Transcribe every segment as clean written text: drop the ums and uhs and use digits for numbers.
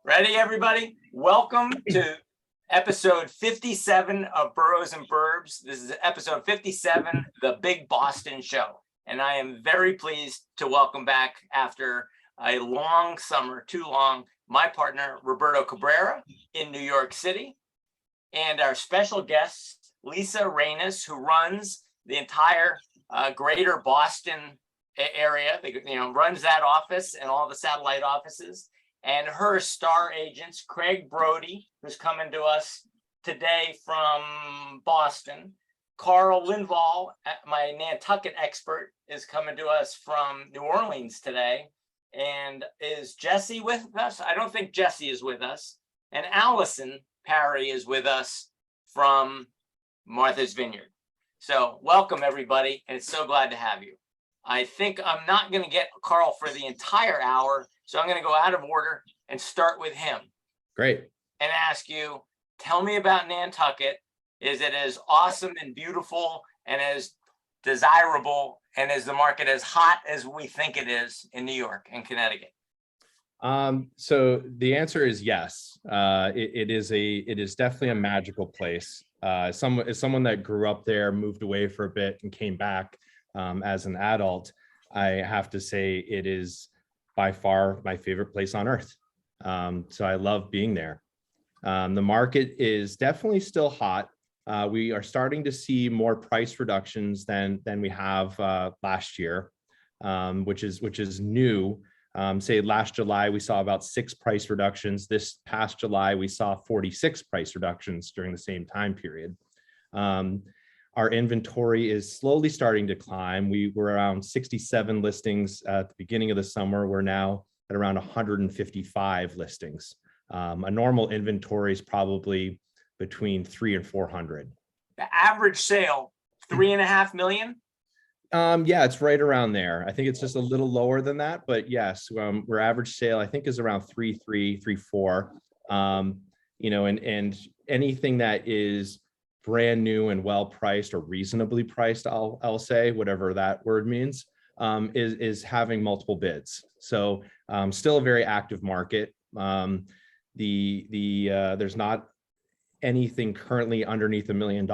Ready, everybody? Welcome to episode 57 of Boroughs and Burbs. This is episode 57, the Big Boston Show. And I am very pleased to welcome back after a long summer, too long, my partner, Roberto Cabrera in New York City, and our special guest, Lisa Reynes, who runs the entire greater Boston area, runs that office and all the satellite offices. And her star agents, Craig Brody, who's coming to us today from Boston. Carl Lindvall, my Nantucket expert, is coming to us from New Orleans today. And is Jesse with us? I don't think Jesse is with us. And Allison Parry is with us from Martha's Vineyard. So welcome, everybody, and it's so glad to have you. I think I'm not going to get Carl for the entire hour, so I'm going to go out of order and start with him. Great. And ask you, tell me about Nantucket. Is it as awesome and beautiful and as desirable and is the market as hot as we think it is in New York and Connecticut? So the answer is yes. It is definitely a magical place. As someone that grew up there, moved away for a bit and came back as an adult, I have to say it is by far my favorite place on earth. So I love being there. The market is definitely still hot. We are starting to see more price reductions than we have last year, which is new. Say last July, we saw about 6 price reductions. This past July, we saw 46 price reductions during the same time period. Our inventory is slowly starting to climb. We were around 67 listings at the beginning of the summer. We're now at around 155 listings. A normal inventory is probably between 300 and 400. The average sale, 3.5 million? Yeah, it's right around there. I think it's just a little lower than that, but yes, our average sale I think is around 3.3, 3.4. And anything that is brand new and well priced or reasonably priced, I'll say, whatever that word means, is having multiple bids. So still a very active market. There's not anything currently underneath $1 million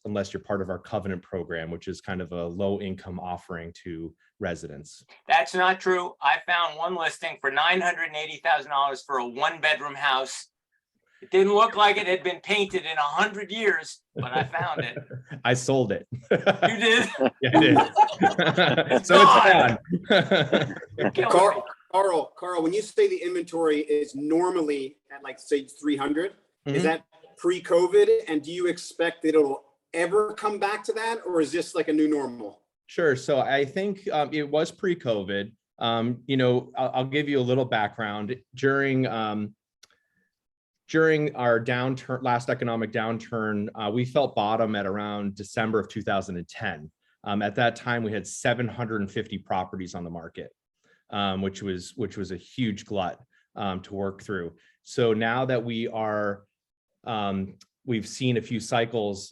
unless you're part of our Covenant program, which is kind of a low income offering to residents. That's not true. I found one listing for $980,000 for a 1-bedroom house. It didn't look like it had been painted in 100 years, but I found it. I sold it. You did? Yeah, I did. So it's gone. Carl, when you say the inventory is normally at like say 300, is that pre-COVID? And do you expect that it'll ever come back to that, or is this like a new normal? Sure. So I think it was pre-COVID. I'll give you a little background. During our downturn, last economic downturn, we felt bottom at around December of 2010. At that time, we had 750 properties on the market, which was a huge glut to work through. So now that we've seen a few cycles,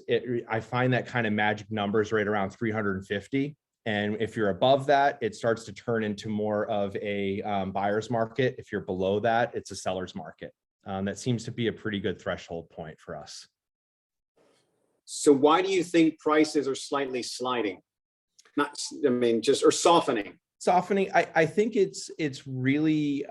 I find that kind of magic numbers right around 350. And if you're above that, it starts to turn into more of a buyer's market. If you're below that, it's a seller's market. That seems to be a pretty good threshold point for us. So why do you think prices are slightly sliding? Or softening? Softening. I think it's really,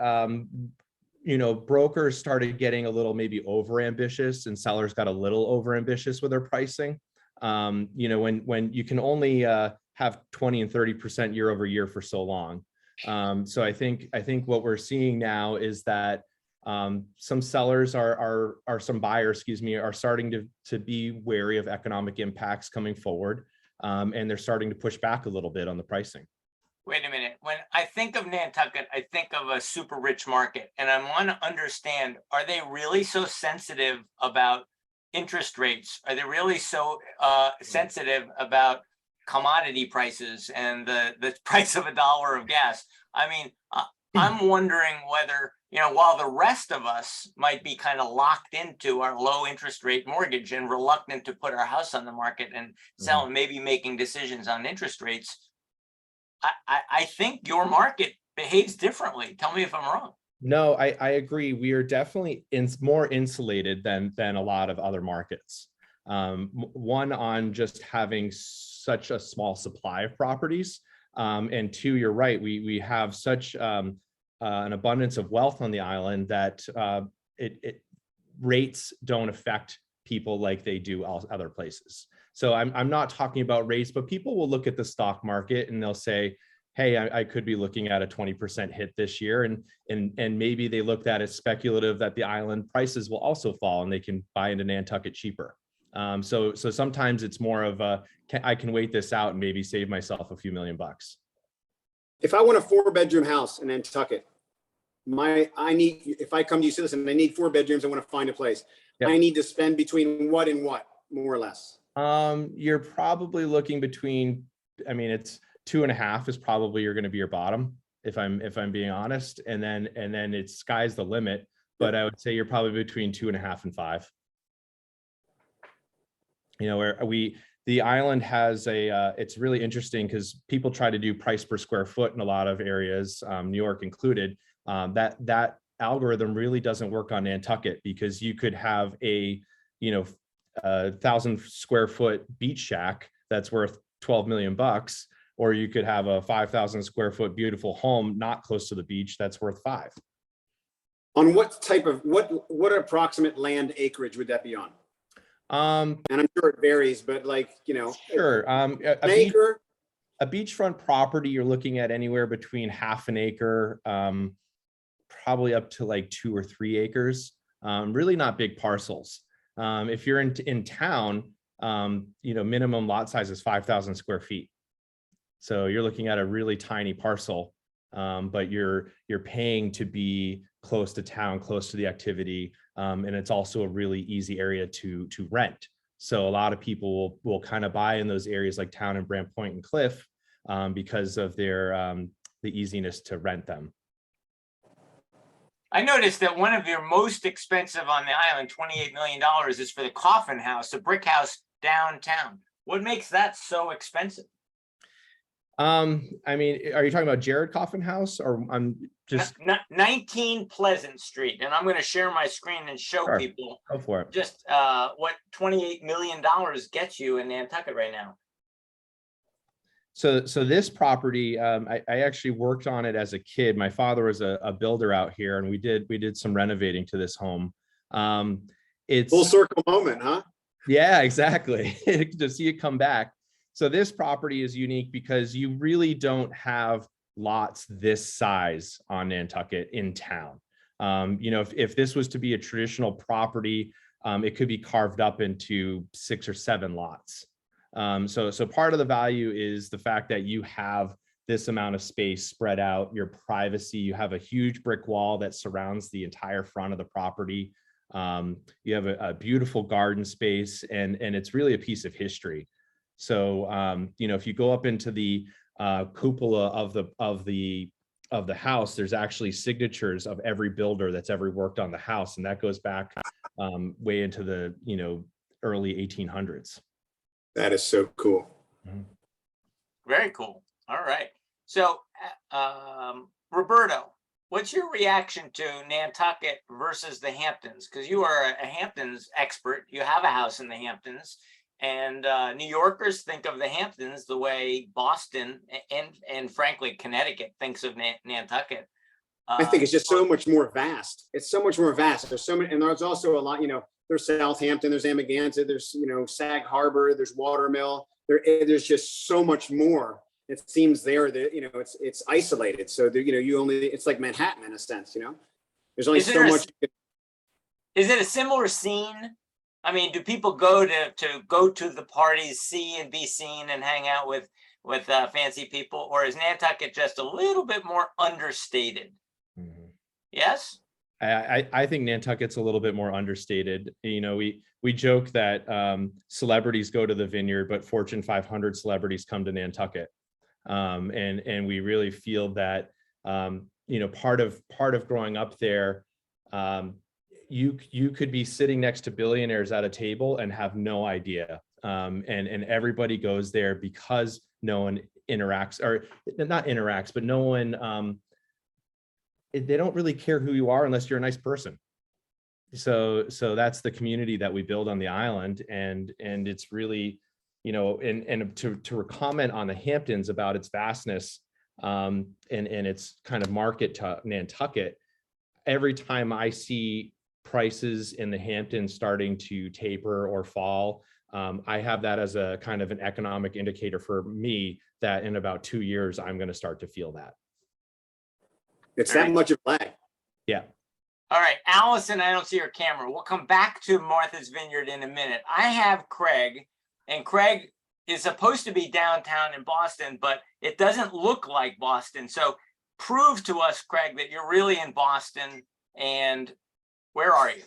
brokers started getting a little maybe over ambitious and sellers got a little over ambitious with their pricing. When you can only have 20 and 30% year over year for so long. So I think what we're seeing now is that some sellers some buyers, are starting to be wary of economic impacts coming forward. And they're starting to push back a little bit on the pricing. Wait a minute. When I think of Nantucket, I think of a super rich market. And I want to understand, are they really so sensitive about interest rates? Are they really so sensitive about commodity prices and the price of $1 of gas? I mean, I'm wondering whether, while the rest of us might be kind of locked into our low interest rate mortgage and reluctant to put our house on the market and sell and maybe making decisions on interest rates, I think your market behaves differently. Tell me if I'm wrong. No, I agree. We are definitely more insulated than a lot of other markets. One, on just having such a small supply of properties, and two, you're right. We have such an abundance of wealth on the island that rates don't affect people like they do other places. So I'm not talking about rates, but people will look at the stock market and they'll say, hey, I could be looking at a 20% hit this year. And maybe they looked at it speculative that the island prices will also fall and they can buy into Nantucket cheaper. So sometimes it's more of I can wait this out and maybe save myself a few $1,000,000. If I want a 4-bedroom house in Nantucket, if I come to you, say, listen, I need 4 bedrooms, I want to find a place. Yep. I need to spend between what and what, more or less? You're probably looking between, it's 2.5 is probably you're going to be your bottom, if I'm being honest, and then it's sky's the limit. But I would say you're probably between 2.5 and 5. Where the island has it's really interesting because people try to do price per square foot in a lot of areas, New York included. That algorithm really doesn't work on Nantucket, because you could have a 1,000 square foot beach shack that's worth $12 million, or you could have a 5,000 square foot beautiful home not close to the beach that's worth 5. On what type of what approximate land acreage would that be on? And I'm sure it varies, but sure. An acre. A beachfront property, you're looking at anywhere between half an acre, probably up to like 2 or 3 acres. Really not big parcels. If you're in town, minimum lot size is 5,000 square feet. So you're looking at a really tiny parcel, but you're paying to be close to town, close to the activity, and it's also a really easy area to rent. So a lot of people will kind of buy in those areas like Town and Brant Point and Cliff, because of their the easiness to rent them. I noticed that one of your most expensive on the island, $28 million, is for the Coffin House, a brick house downtown. What makes that so expensive? Are you talking about Jared Coffin House, or I'm just 19 Pleasant Street? And I'm going to share my screen and show people Go for it. Just what $28 million gets you in Nantucket right now. So this property, I actually worked on it as a kid. My father was a builder out here, and we did some renovating to this home. It's full circle moment, huh? Yeah, exactly. To see it come back. So this property is unique because you really don't have lots this size on Nantucket in town. If this was to be a traditional property, it could be carved up into 6 or 7 lots. So part of the value is the fact that you have this amount of space spread out, your privacy. You have a huge brick wall that surrounds the entire front of the property. You have a beautiful garden space, and it's really a piece of history. So, if you go up into the cupola of the house, there's actually signatures of every builder that's ever worked on the house, and that goes back way into the early 1800s. That is so cool. Very cool. All right. So, Roberto, what's your reaction to Nantucket versus the Hamptons? Because you are a Hamptons expert. You have a house in the Hamptons. And New Yorkers think of the Hamptons the way Boston and frankly, Connecticut thinks of Nantucket. I think it's just so much more vast. It's so much more vast. There's so many, and there's also a lot, there's Southampton, there's Amagansett, there's, Sag Harbor, there's Watermill. There's just so much more. It seems there that, it's isolated. So, it's like Manhattan in a sense, there's only so much. Is it a similar scene? I mean, do people go to the parties, see and be seen and hang out with fancy people, or is Nantucket just a little bit more understated? Mm-hmm. Yes? I think Nantucket's a little bit more understated. We joke that celebrities go to the Vineyard, but Fortune 500 celebrities come to Nantucket, and we really feel that part of growing up there. You could be sitting next to billionaires at a table and have no idea. And everybody goes there because no one interacts, or not interacts, but no one they don't really care who you are unless you're a nice person. So that's the community that we build on the island. And it's really, and to comment on the Hamptons about its vastness, and its kind of market to Nantucket, every time I see prices in the Hamptons starting to taper or fall, I have that as a kind of an economic indicator for me that in about 2 years, I'm going to start to feel that. It's that much of a lag. Yeah. All right, Allison, I don't see your camera. We'll come back to Martha's Vineyard in a minute. I have Craig, and Craig is supposed to be downtown in Boston, but it doesn't look like Boston. So prove to us, Craig, that you're really in Boston, and where are you?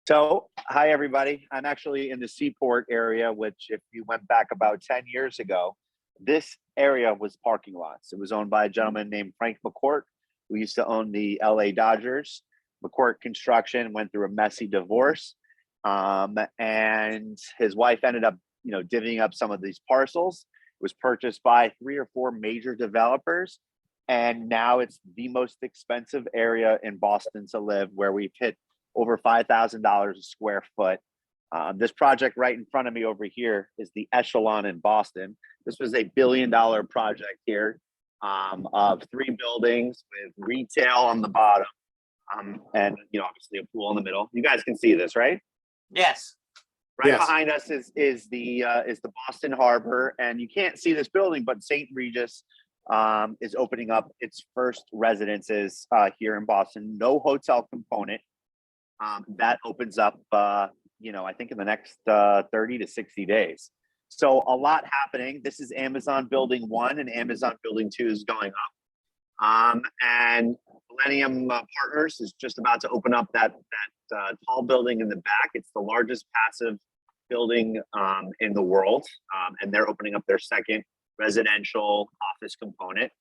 So, hi, everybody. I'm actually in the Seaport area, which if you went back about 10 years ago, this area was parking lots. It was owned by a gentleman named Frank McCourt, who used to own the LA Dodgers. McCourt Construction went through a messy divorce, and his wife ended up, divvying up some of these parcels. It was purchased by 3 or 4 major developers, and now it's the most expensive area in Boston to live, where we've hit over $5,000 a square foot. This project right in front of me over here is the Echelon in Boston. This was a $1 billion project here, of 3 buildings with retail on the bottom, and obviously a pool in the middle. You guys can see this, right? Yes. Right Yes. behind us is the Boston Harbor, and you can't see this building, but St. Regis is opening up its first residences here in Boston. No hotel component. That opens up, I think in the next 30 to 60 days. So a lot happening. This is Amazon Building 1, and Amazon Building 2 is going up. And Millennium Partners is just about to open up that tall building in the back. It's the largest passive building in the world, and they're opening up their second residential office component.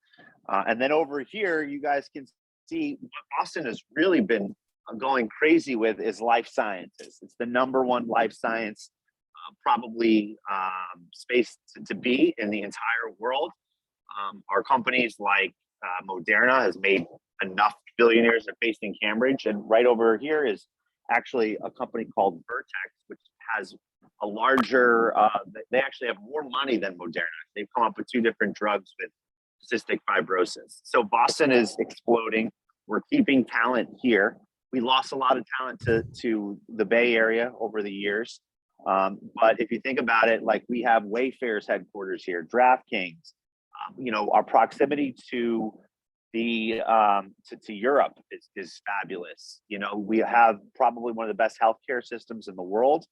And then over here, you guys can see what Boston has really been going crazy with is life sciences. It's the #1 life science probably space to be in the entire world. Our companies like Moderna has made enough billionaires. They're based in Cambridge, and right over here is actually a company called Vertex, which has a larger, they actually have more money than Moderna. They've come up with 2 different drugs with cystic fibrosis. So Boston is exploding. We're keeping talent here. We lost a lot of talent to the Bay Area over the years. But if you think about it, like we have Wayfair's headquarters here, DraftKings, our proximity to the to Europe is fabulous. We have probably one of the best healthcare systems in the world,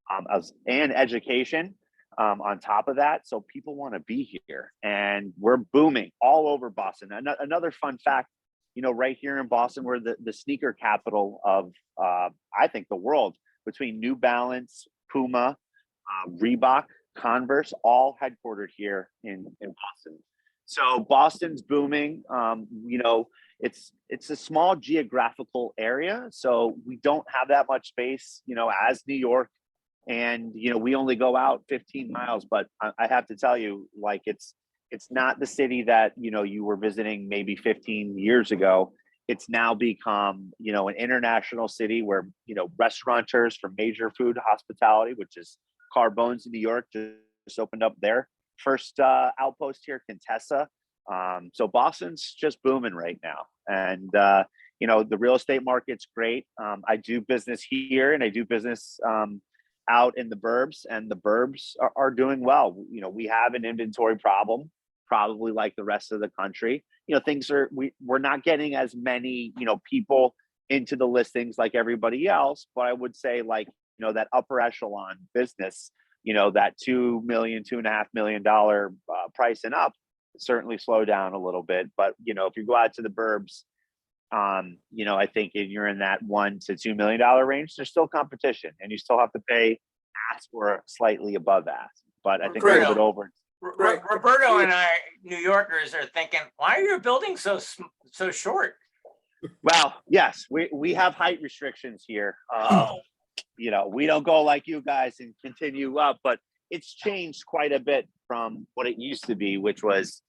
and education on top of that. So people want to be here, and we're booming all over Boston. Another fun fact, right here in Boston, we're the sneaker capital of, I think, the world, between New Balance, Puma, Reebok, Converse, all headquartered here in Boston. So Boston's booming. It's a small geographical area, so we don't have that much space, as New York. And, we only go out 15 miles, but I have to tell you, like, it's not the city that, you were visiting maybe 15 years ago. It's now become, an international city where, restaurateurs from major food hospitality, which is Carbone's in New York, just opened up their first outpost here, Contessa. So Boston's just booming right now. And, the real estate market's great. I do business here, and I do business out in the burbs, and the burbs are doing well. We have an inventory problem, probably like the rest of the country. We're not getting as many, people into the listings like everybody else, but I would say, like, that upper echelon business, that $2 million, $2.5 million price and up, certainly slow down a little bit. But, if you go out to the burbs, I think if you're in that $1 to $2 million range, there's still competition, and you still have to pay ask or slightly above ask. But I think a little bit over. Roberto and I, New Yorkers, are thinking, why are your buildings so short? Well, yes, we have height restrictions here. We don't go like you guys and continue up, but it's changed quite a bit from what it used to be, which was,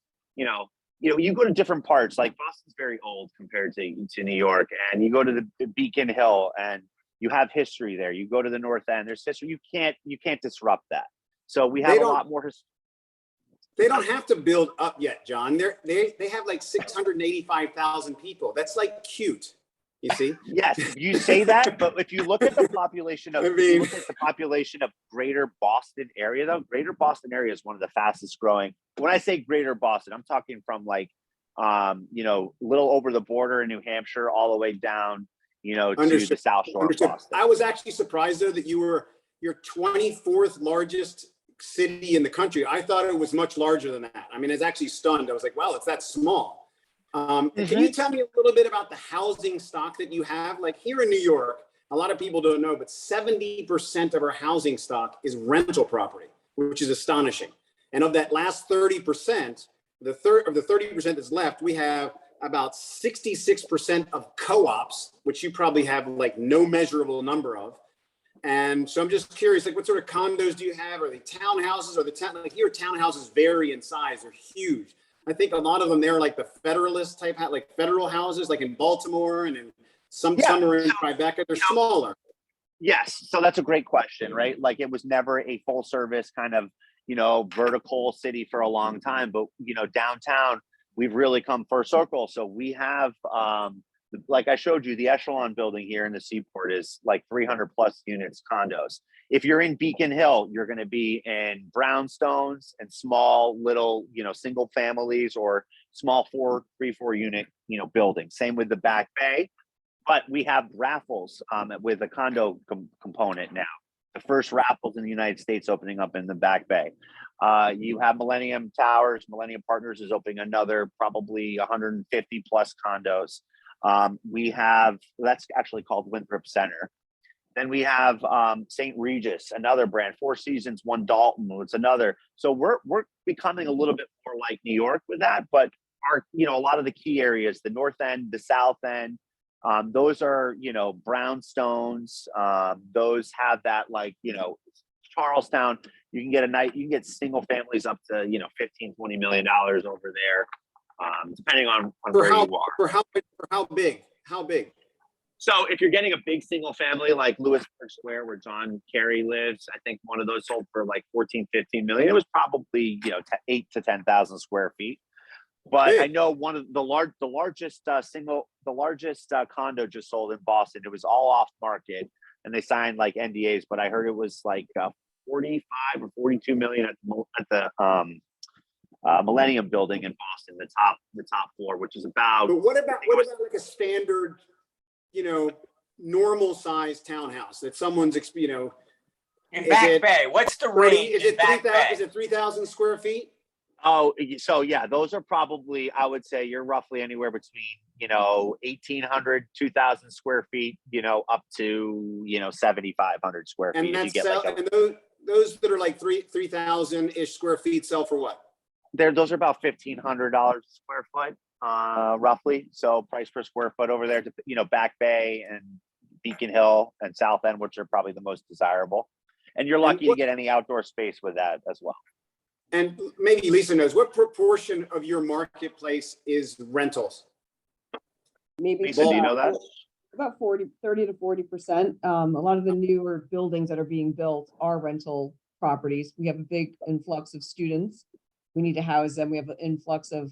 you go to different parts, like Boston's very old compared to New York, and you go to the Beacon Hill and you have history there. You go to the North End, there's history. You can't disrupt that. So we have a lot more. They don't have to build up yet, John. They have like 685,000 people. That's like cute. You see? Yes, you say that, but if you look at the population of, Greater Boston area, though, Greater Boston area is one of the fastest growing. When I say Greater Boston, I'm talking from like, little over the border in New Hampshire, all the way down, to the South Shore of Boston. I was actually surprised though that you were your 24th largest city in the country. I thought it was much larger than that. I mean, it's actually stunned. I was like, wow, it's that small. Can you tell me a little bit about the housing stock that you have? Like here in New York, a lot of people don't know, but 70% of our housing stock is rental property, which is astonishing. And of that last 30%, the 30% that's left, we have about 66% of co-ops, which you probably have like no measurable number of. And so I'm just curious, like what sort of condos do you have? Are they townhouses? Like here, townhouses vary in size, they're huge. I think a lot of them, they're like the Federalist type, like federal houses, like in Baltimore and in somewhere in Tribeca, they're smaller. Yes. So that's a great question, right? Like it was never a full service kind of, vertical city for a long time, but, downtown, we've really come full circle. So we have, like I showed you, the Echelon building here in the Seaport is like 300 plus units condos. If you're in Beacon Hill, you're going to be in brownstones and small little, single families or small 3-4 unit, buildings. Same with the Back Bay, but we have Raffles with a condo component now. The first Raffles in the United States opening up in the Back Bay. You have Millennium Towers. Millennium Partners is opening another probably 150 plus condos. We have, that's actually called Winthrop Center. Then we have St. Regis, another brand, Four Seasons, One Dalton, it's another. So we're becoming a little bit more like New York with that, but our, a lot of the key areas, the North End, the South End, those are, brownstones. Those have that, like, Charlestown, you can get single families up to, $15, $20 million over there. Depending on where you are. For how big? How big? So if you're getting a big single family like Lewisburg Square, where John Kerry lives, I think one of those sold for like 14, 15 million. It was probably 8 to 10,000 square feet. But big. I know one of the largest condo just sold in Boston. It was all off market, and they signed like NDAs. But I heard it was like 45 or 42 million at the Millennium Building in Boston, the top floor, which is about. But what about like a standard, normal size townhouse that someone's, in Back Bay? What's the range? Is it 3,000 square feet? Oh, so yeah, those are probably, I would say you're roughly anywhere between 1,800, 2,000 square feet, up to 7,500 square feet. And those that are like 3,000 ish square feet sell for what? Those are about $1,500 a square foot, roughly. So price per square foot over there to, Back Bay and Beacon Hill and South End, which are probably the most desirable. And you're lucky to get any outdoor space with that as well. And maybe Lisa knows, what proportion of your marketplace is rentals? Maybe Lisa, do you know that? About 30 to 40%. A lot of the newer buildings that are being built are rental properties. We have a big influx of students. We need to house them. We have an influx of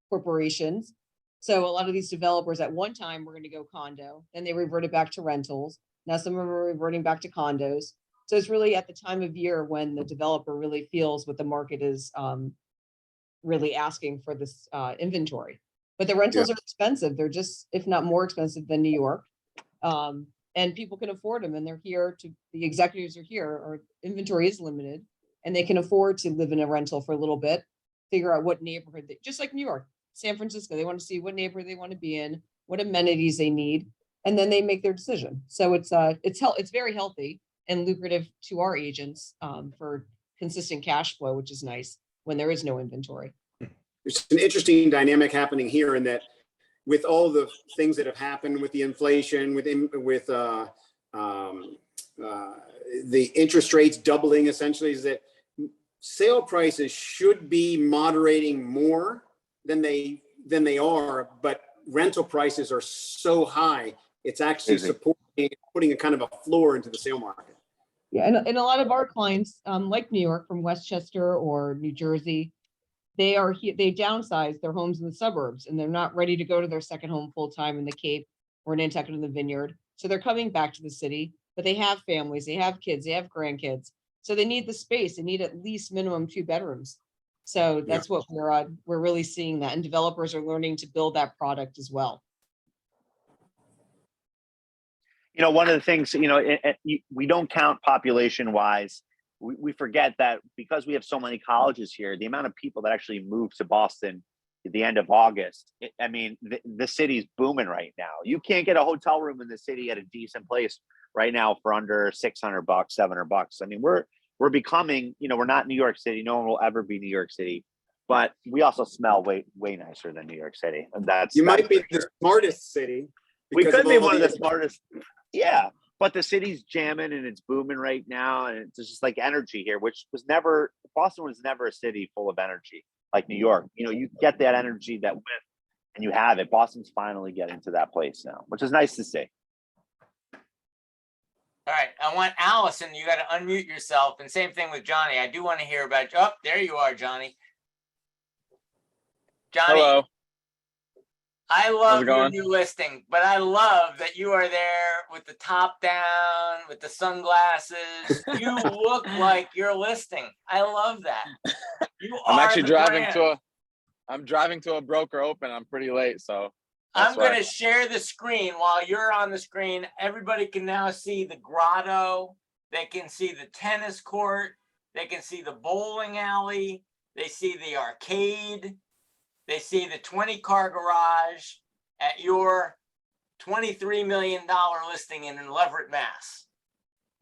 corporations. So a lot of these developers at one time were going to go condo, then they reverted back to rentals. Now some of them are reverting back to condos. So it's really at the time of year when the developer really feels what the market is really asking for this inventory. But the rentals are expensive. They're just, if not more expensive than New York. And people can afford them, and they're here the executives are here, or inventory is limited, and they can afford to live in a rental for a little bit, figure out what neighborhood, just like New York, San Francisco, they want to see what neighborhood they want to be in, what amenities they need, and then they make their decision. So it's very healthy and lucrative to our agents for consistent cash flow, which is nice when there is no inventory. There's an interesting dynamic happening here in that with all the things that have happened with the inflation, with the interest rates doubling, essentially, is that sale prices should be moderating more than they are, but rental prices are so high. It's actually Crazy. supporting, putting a kind of a floor into the sale market. Yeah, and a lot of our clients, like New York from Westchester or New Jersey, they downsize their homes in the suburbs and they're not ready to go to their second home full time in the Cape or Nantucket in the Vineyard. So they're coming back to the city, but they have families, they have kids, they have grandkids. So they need the space. They need at least minimum 2 bedrooms. So that's what we're really seeing that, and developers are learning to build that product as well. You know, one of the things, you know, we don't count population wise. We forget that because we have so many colleges here, the amount of people that actually move to Boston at the end of August, I mean, the city's booming right now. You can't get a hotel room in the city at a decent place right now for under $600, $700. I mean, we're becoming, you know, we're not New York City. No one will ever be New York City, but we also smell way nicer than New York City. And that's might be sure. the smartest city. We because could be all one of the smartest. Yeah, but the city's jamming and it's booming right now, and it's just like energy here, which was never, Boston was never a city full of energy like New York. You know, you get that energy, that whip, and you have it. Boston's finally getting to that place now, which is nice to see. All right, I want Allison, you got to unmute yourself, and same thing with Johnny. I do want to hear about, oh, there you are, Johnny. Johnny. Hello. I How's love it your going? new listing, but I love that you are there with the top down, with the sunglasses. You look like your listing. I love that. You I'm are actually the driving brand. I'm driving to a broker open. I'm pretty late, so I'm that's why. going to share the screen while you're on the screen. Everybody can now see the grotto. They can see the tennis court. They can see the bowling alley. They see the arcade. They see the 20-car garage at your $23 million listing in Leverett, Mass.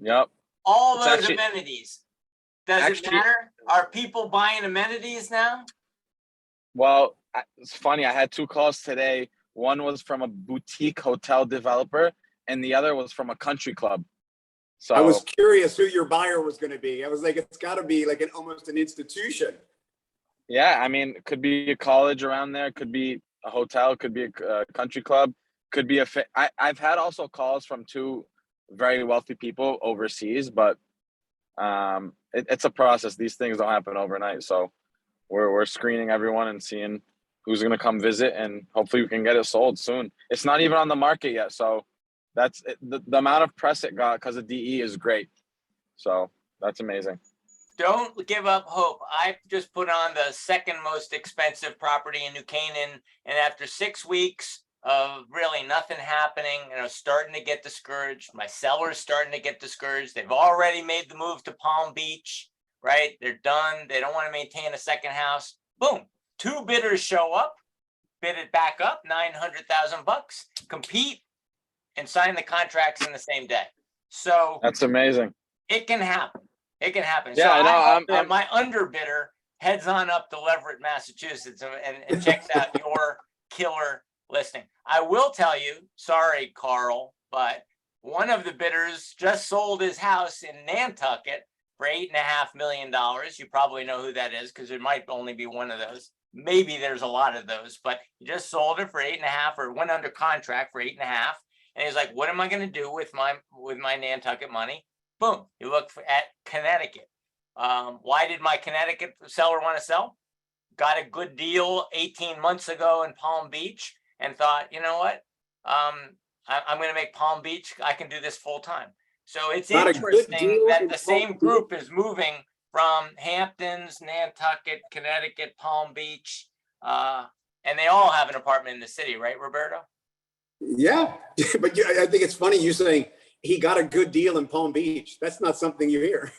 Yep. All It's those actually- amenities. Does it actually- matter? Are people buying amenities now? Well, it's funny. I had 2 calls today. One was from a boutique hotel developer, and the other was from a country club. So I was curious who your buyer was going to be. I was like, it's got to be like almost an institution. yeah, I mean, it could be a college around there, could be a hotel, could be a country club, could be I've had also calls from 2 very wealthy people overseas, but it's a process. These things don't happen overnight. So we're screening everyone and seeing who's going to come visit, and hopefully we can get it sold soon. It's not even on the market yet. So that's the amount of press it got because of DE is great. So that's amazing. Don't give up hope. I just put on the second most expensive property in New Canaan, and after 6 weeks of really nothing happening, and I was starting to get discouraged. My seller's starting to get discouraged. They've already made the move to Palm Beach, right? They're done. They don't want to maintain a second house. Boom. 2 bidders show up, bid it back up, $900,000, compete, and sign the contracts in the same day. So That's amazing. it can happen. It can happen. Yeah, so I know. hope that my underbidder heads on up to Leverett, Massachusetts, and checks out your killer listing. I will tell you, sorry, Carl, but one of the bidders just sold his house in Nantucket for $8.5 million. You probably know who that is because there might only be one of those. Maybe there's a lot of those, but he just sold it for 8.5, or went under contract for 8.5. And he's like, what am I going to do with my Nantucket money? Boom. You look at Connecticut. Why did my Connecticut seller want to sell? Got a good deal 18 months ago in Palm Beach and thought, you know what? I'm going to make Palm Beach. I can do this full time. So it's Not a good interesting deal that in the Palm same Beach. group is moving from Hamptons, Nantucket, Connecticut, Palm Beach, and they all have an apartment in the city, right, Roberto? Yeah, but I think it's funny you saying he got a good deal in Palm Beach. That's not something you hear.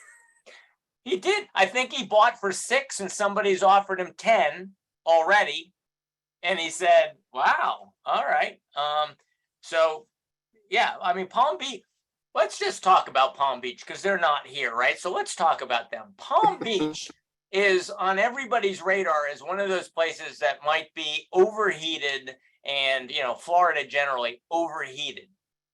He did. I think he bought for 6 and somebody's offered him 10 already. And he said, wow, all right. So yeah, I mean, Palm Beach, let's just talk about Palm Beach because they're not here, right? So let's talk about them. Palm Beach is on everybody's radar as one of those places that might be overheated, and, you know, Florida generally overheated.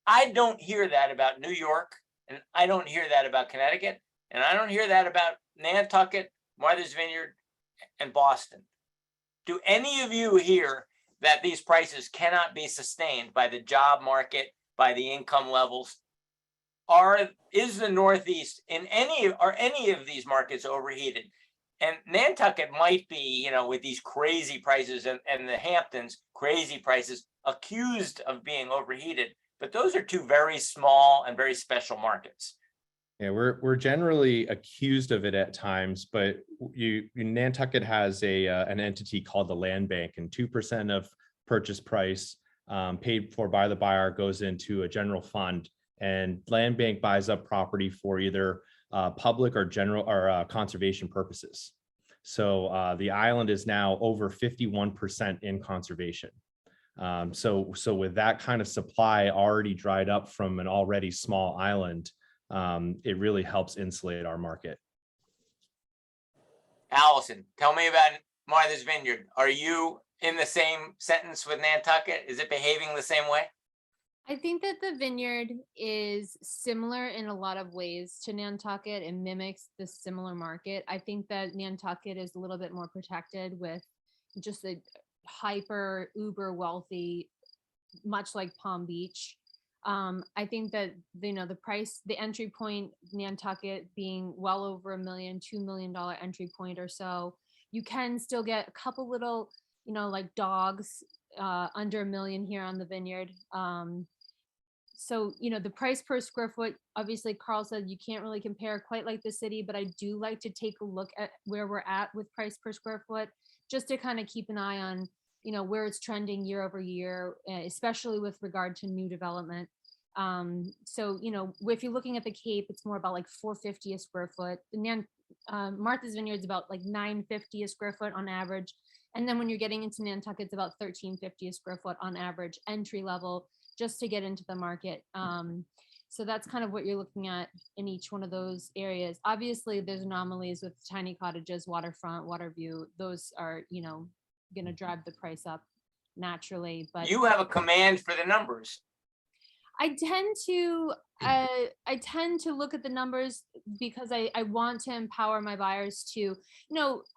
I don't hear that about New York, and I don't hear that about Connecticut, and I don't hear that about Nantucket, Martha's Vineyard, and Boston. do any of you hear that these prices cannot be sustained by the job market, by the income levels? Is the Northeast are any of these markets overheated? And Nantucket might be, with these crazy prices and the Hamptons, crazy prices, accused of being overheated. But those are two very small and very special markets. Yeah, we're generally accused of it at times, but Nantucket has an entity called the land bank, and 2% of purchase price paid for by the buyer goes into a general fund, and land bank buys up property for either public or general or conservation purposes. So the island is now over 51% in conservation. So with that kind of supply already dried up from an already small island, it really helps insulate our market. Allison, tell me about Martha's Vineyard. Are you in the same sentence with Nantucket? Is it behaving the same way? I think that the Vineyard is similar in a lot of ways to Nantucket and mimics the similar market. I think that Nantucket is a little bit more protected with just a hyper uber wealthy, much like Palm Beach. I think that the price, the entry point, Nantucket being well over $1 million, $2 million entry point or so, you can still get a couple little, like dogs under $1 million here on the Vineyard. So, the price per square foot, obviously Carl said you can't really compare quite like the city, but I do like to take a look at where we're at with price per square foot, just to kind of keep an eye on, where it's trending year over year, especially with regard to new development. So, if you're looking at the Cape, it's more about like $450 a square foot. Martha's Vineyard is about like $950 a square foot on average. And then when you're getting into Nantucket, it's about $1350 a square foot on average, entry level, just to get into the market. So that's kind of what you're looking at in each one of those areas. Obviously, there's anomalies with tiny cottages, waterfront, water view. Those are, going to drive the price up naturally. But you have a command for the numbers. I tend to look at the numbers because I want to empower my buyers to,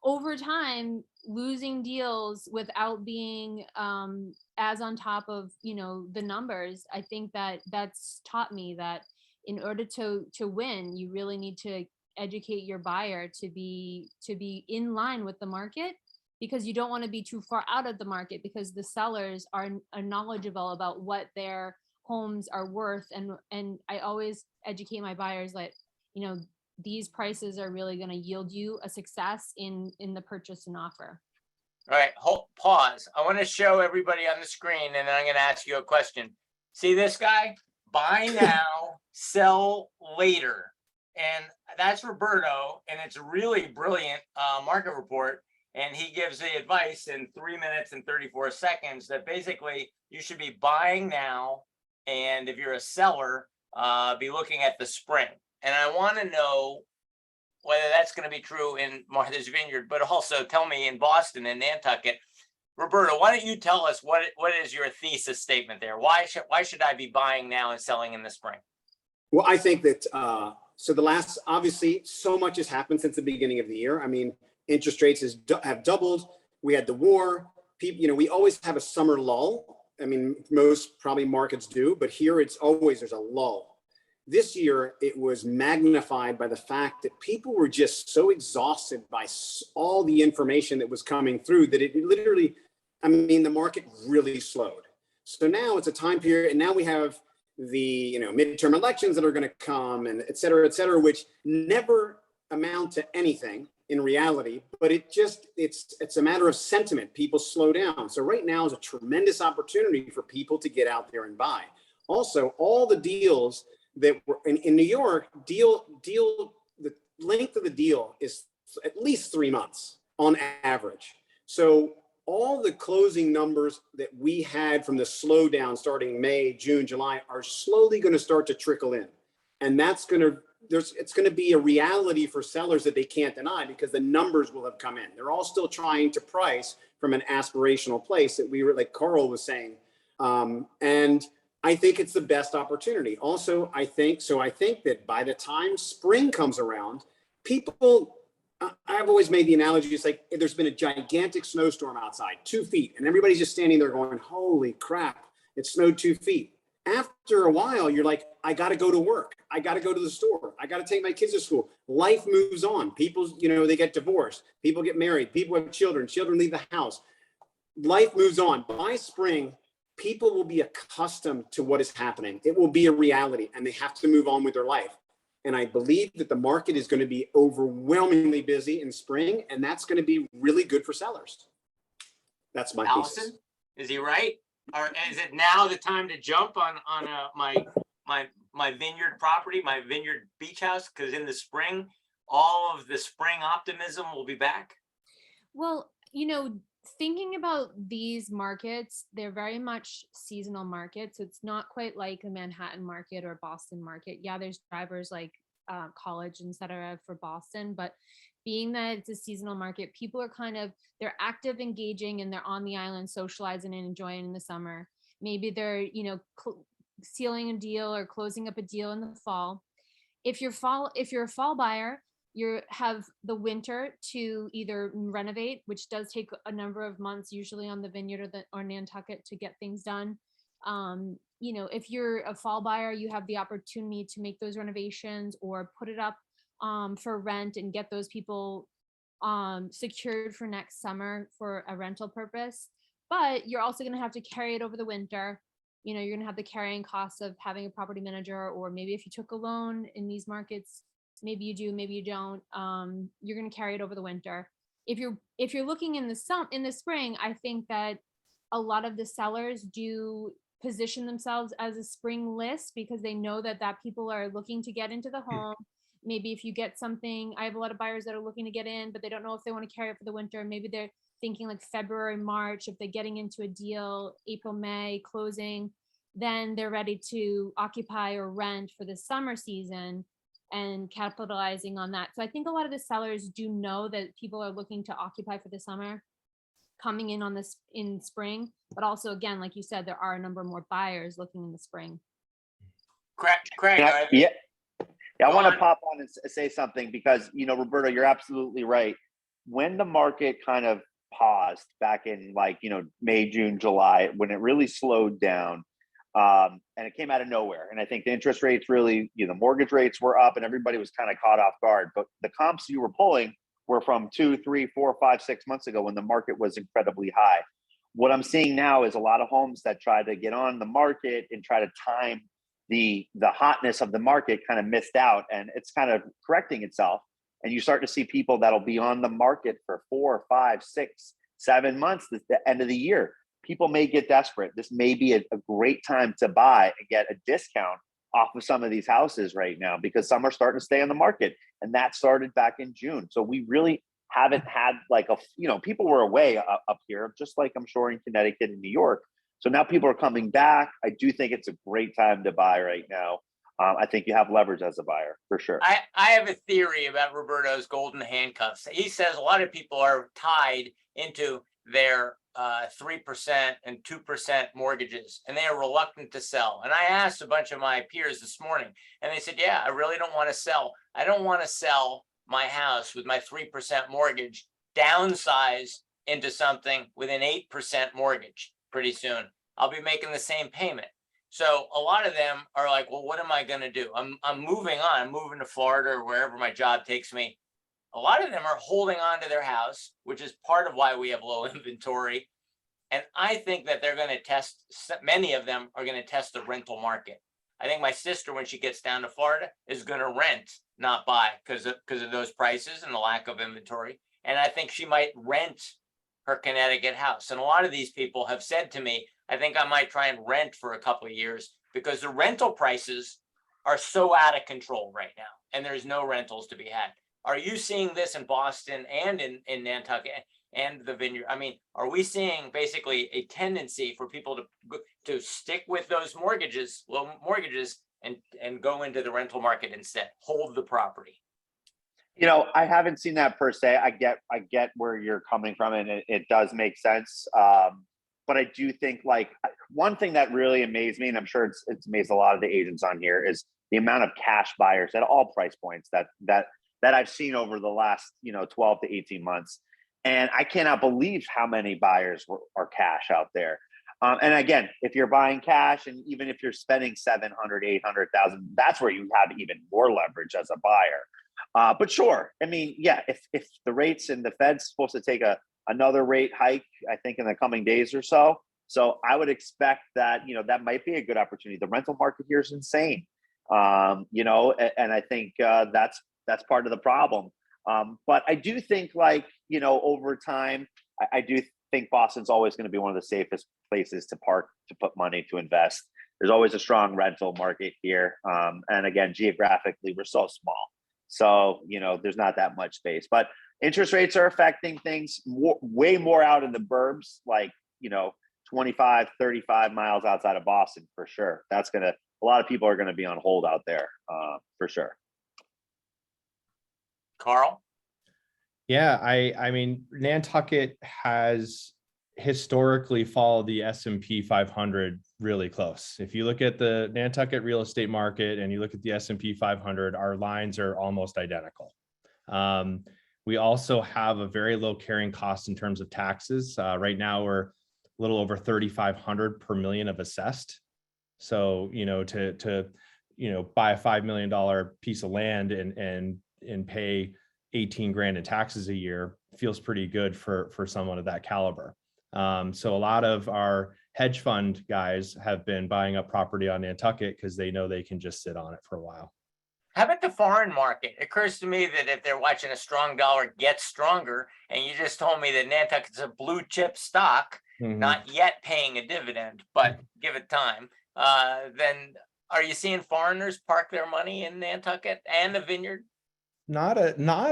over time, losing deals without being as on top of, the numbers. I think that that's taught me that in order to win, you really need to educate your buyer to be in line with the market, because you don't want to be too far out of the market, because the sellers are knowledgeable about what their homes are worth. And I always educate my buyers that, these prices are really going to yield you a success in the purchase and offer. All right, pause. I want to show everybody on the screen, and then I'm going to ask you a question. See this guy? Buy now, sell later. And that's Roberto, and it's a really brilliant market report. And he gives the advice in 3 minutes and 34 seconds that basically you should be buying now, and if you're a seller, be looking at the spring. And I want to know whether that's going to be true in Martha's Vineyard, but also tell me in Boston and Nantucket. Roberto, why don't you tell us what is your thesis statement there? Why should I be buying now and selling in the spring? Well, I think that obviously so much has happened since the beginning of the year. I mean, interest rates have doubled. We had the war. People, we always have a summer lull. I mean, most probably markets do, but here there's a lull. This year, it was magnified by the fact that people were just so exhausted by all the information that was coming through that it literally, the market really slowed. So now it's a time period, and now we have the midterm elections that are going to come, and et cetera, which never amount to anything in reality, but it's a matter of sentiment. People slow down. So right now is a tremendous opportunity for people to get out there and buy. Also, all the deals that were in New York, the length of the deal is at least 3 months on average. So all the closing numbers that we had from the slowdown starting May, June, July are slowly going to start to trickle in. And it's going to be a reality for sellers that they can't deny, because the numbers will have come in. They're all still trying to price from an aspirational place that we were, like Carl was saying. And I think it's the best opportunity. Also, I think that by the time spring comes around, people I've always made the analogy, it's like there's been a gigantic snowstorm outside, 2 feet, and everybody's just standing there going, holy crap, it snowed 2 feet. After a while, you're like, I got to go to work. I got to go to the store. I got to take my kids to school. Life moves on. People, they get divorced. People get married. People have children. Children leave the house. Life moves on. By spring, people will be accustomed to what is happening. It will be a reality, and they have to move on with their life. And I believe that the market is going to be overwhelmingly busy in spring, and that's going to be really good for sellers. That's my thesis. Allison, is he right? Or is it now the time to jump on my vineyard property, my vineyard beach house? Because in the spring, all of the spring optimism will be back. Well, thinking about these markets, they're very much seasonal markets. It's not quite like a Manhattan market or Boston market. Yeah, there's drivers like college, et cetera, for Boston, but being that it's a seasonal market, people are they're active, engaging, and they're on the island socializing and enjoying in the summer. Maybe they're, sealing a deal or closing up a deal in the fall. If you're a fall buyer, you have the winter to either renovate, which does take a number of months, usually on the Vineyard or Nantucket, to get things done. If you're a fall buyer, you have the opportunity to make those renovations or put it up for rent and get those people secured for next summer for a rental purpose. But you're also going to have to carry it over the winter. You're going to have the carrying costs of having a property manager, or maybe if you took a loan in these markets, maybe you do, maybe you don't. You're going to carry it over the winter. If you're looking in the spring, I think that a lot of the sellers do position themselves as a spring list because they know that people are looking to get into the home. Maybe if you get something, I have a lot of buyers that are looking to get in, but they don't know if they want to carry it for the winter. Maybe they're thinking like February, March, if they're getting into a deal, April, May closing, then they're ready to occupy or rent for the summer season and capitalizing on that. So I think a lot of the sellers do know that people are looking to occupy for the summer, coming in on this in spring, but also, again, like you said, there are a number more buyers looking in the spring. Craig, I want to pop on and say something because, Roberto, you're absolutely right. When the market kind of paused back in May, June, July, when it really slowed down, and it came out of nowhere. And I think the interest rates really, the mortgage rates were up and everybody was kind of caught off guard. But the comps you were pulling were from 2, 3, 4, 5, 6 months ago when the market was incredibly high. What I'm seeing now is a lot of homes that try to get on the market and try to time the hotness of the market kind of missed out, and it's kind of correcting itself. And you start to see people that'll be on the market for 4, 5, 6, 7 months at the end of the year. People may get desperate. This may be a great time to buy and get a discount off of some of these houses right now because some are starting to stay on the market, and that started back in June. So we really haven't had people were away up here, just like I'm sure in Connecticut and New York. So now people are coming back. I do think it's a great time to buy right now. I think you have leverage as a buyer for sure. I have a theory about Roberto's golden handcuffs. He says a lot of people are tied into their 3% and 2% mortgages, and they are reluctant to sell. And I asked a bunch of my peers this morning, and they said, yeah, I really don't want to sell. I don't want to sell my house with my 3% mortgage, downsize into something with an 8% mortgage pretty soon. I'll be making the same payment. So a lot of them are like, well, what am I going to do? I'm moving on. I'm moving to Florida or wherever my job takes me. A lot of them are holding on to their house, which is part of why we have low inventory. And I think that they're going to test, many of them are going to test the rental market. I think my sister, when she gets down to Florida, is going to rent, not buy, because of those prices and the lack of inventory. And I think she might rent her Connecticut house. And a lot of these people have said to me, I think I might try and rent for a couple of years because the rental prices are so out of control right now, and there's no rentals to be had. Are you seeing this in Boston and in Nantucket and the Vineyard? I mean, are we seeing basically a tendency for people to stick with those mortgages, low mortgages, and go into the rental market instead, hold the property? I haven't seen that per se. I get where you're coming from, and it does make sense. But I do think one thing that really amazed me, and I'm sure it's amazed a lot of the agents on here, is the amount of cash buyers at all price points that that I've seen over the last, 12 to 18 months. And I cannot believe how many buyers are cash out there. And again, if you're buying cash, and even if you're spending 700, 800,000, that's where you have even more leverage as a buyer. But sure, I mean, yeah, if the rates and the Fed's supposed to take another rate hike, I think in the coming days or so. So I would expect that, that might be a good opportunity. The rental market here is insane. And I think that's part of the problem. But I do think over time, I do think Boston's always going to be one of the safest places to park, to put money, to invest. There's always a strong rental market here. And again, geographically, we're so small. So, there's not that much space. But interest rates are affecting things way more out in the burbs, 25, 35 miles outside of Boston, for sure. A lot of people are going to be on hold out there, for sure. Carl? Yeah, I mean, Nantucket has historically followed the S&P 500 really close. If you look at the Nantucket real estate market and you look at the S&P 500, our lines are almost identical. We also have a very low carrying cost in terms of taxes. Right now, we're a little over 3,500 per million of assessed. So, to buy a $5 million piece of land and pay 18 grand in taxes a year feels pretty good for someone of that caliber. So a lot of our hedge fund guys have been buying up property on Nantucket because they know they can just sit on it for a while. How about the foreign market? It occurs to me that if they're watching a strong dollar get stronger, and you just told me that Nantucket's a blue chip stock, not yet paying a dividend, but give it time, then are you seeing foreigners park their money in Nantucket and the Vineyard? Not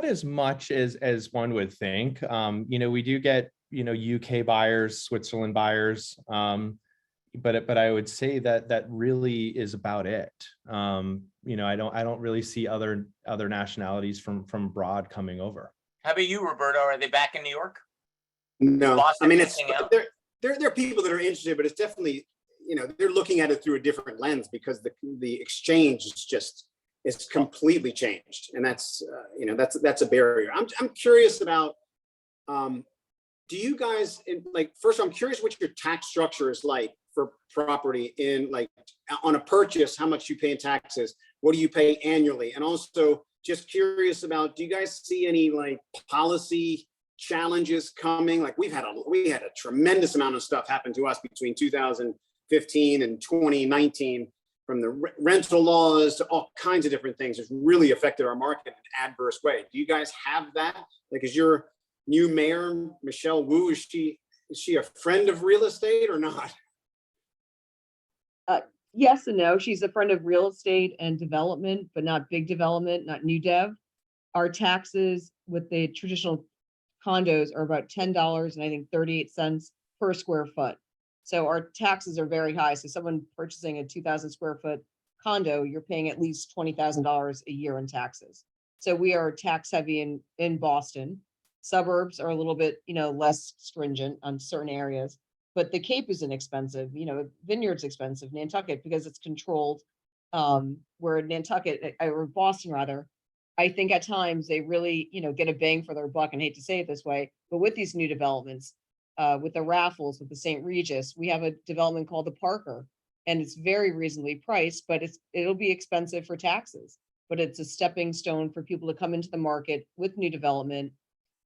as much as one would think. We do get UK buyers, Switzerland buyers, but I would say that really is about it. I don't really see other nationalities from abroad coming over. How about you, Roberto? Are they back in New York? No, Boston, I mean, there are people that are interested, but it's definitely, they're looking at it through a different lens because the exchange is completely changed, and that's a barrier. I'm curious about, do you guys first? I'm curious what your tax structure is like for property on a purchase. How much you pay in taxes? What do you pay annually? And also, just curious about, do you guys see any policy challenges coming? We had a tremendous amount of stuff happen to us between 2015 and 2019. From the rental laws to all kinds of different things. It's really affected our market in an adverse way. Do you guys have that? Is your new mayor, Michelle Wu, is she a friend of real estate or not? Yes and no. She's a friend of real estate and development, but not big development, not new dev. Our taxes with the traditional condos are about $10 and I think 38 cents per square foot. So our taxes are very high. So someone purchasing a 2,000 square foot condo, you're paying at least $20,000 a year in taxes. So we are tax heavy in Boston. Suburbs are a little bit, less stringent on certain areas, but the Cape is inexpensive. Vineyard's expensive, Nantucket, because it's controlled. Where Nantucket, or Boston rather, I think at times they really, get a bang for their buck, and I hate to say it this way, but with these new developments, with the Raffles, with the St. Regis, we have a development called the Parker, and it's very reasonably priced, but it'll be expensive for taxes. But it's a stepping stone for people to come into the market with new development.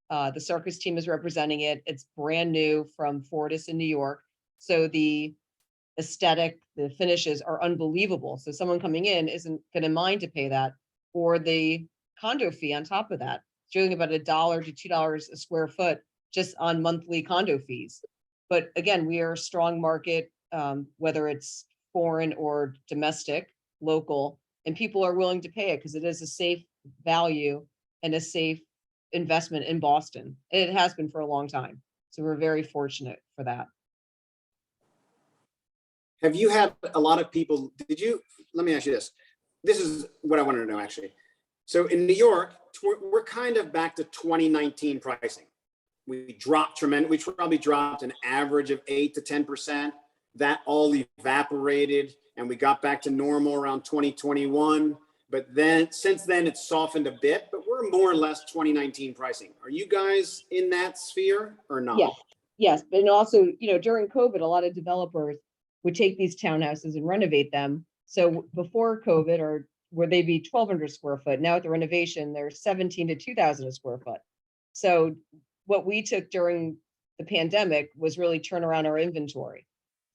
The Circus team is representing it. It's brand new from Fortis in New York. So the aesthetic, the finishes are unbelievable. So someone coming in isn't going to mind to pay that, or the condo fee on top of that. It's really about $1 to $2 a square foot just on monthly condo fees. But again, we are a strong market, whether it's foreign or domestic, local, and people are willing to pay it because it is a safe value and a safe investment in Boston. And it has been for a long time. So we're very fortunate for that. Have you had a lot of people, let me ask you this. This is what I wanted to know actually. So in New York, we're kind of back to 2019 pricing. We dropped we probably dropped an average of 8 to 10%. That all evaporated and we got back to normal around 2021. But then since then it's softened a bit, but we're we're more or less 2019 pricing. Are you guys in that sphere or not? Yes, yes, but also, during COVID, a lot of developers would take these townhouses and renovate them. So before COVID, or where they'd be 1,200 square foot, now at the renovation, they're 17 to 2,000 a square foot. So what we took during the pandemic was really turn around our inventory.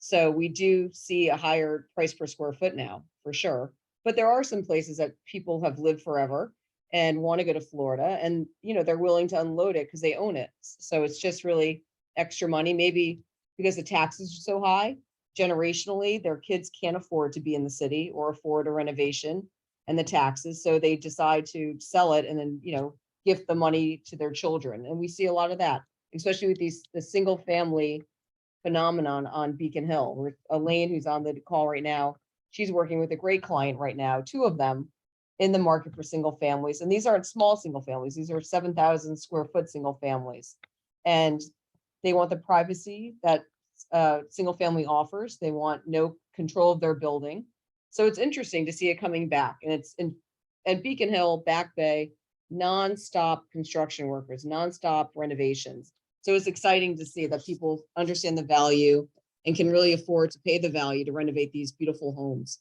So we do see a higher price per square foot now, for sure. But there are some places that people have lived forever and want to go to Florida, and they're willing to unload it because they own it. So it's just really extra money, maybe because the taxes are so high. Generationally, their kids can't afford to be in the city or afford a renovation and the taxes, so they decide to sell it and then gift the money to their children. And we see a lot of that, especially with the single family phenomenon on Beacon Hill. With Elaine, who's on the call right now, she's working with a great client right now, two of them in the market for single families. And these aren't small single families. These are 7,000 square foot single families. And they want the privacy that single family offers. They want no control of their building. So it's interesting to see it coming back. And it's at Beacon Hill, Back Bay, nonstop construction workers, nonstop renovations. So it's exciting to see that people understand the value and can really afford to pay the value to renovate these beautiful homes.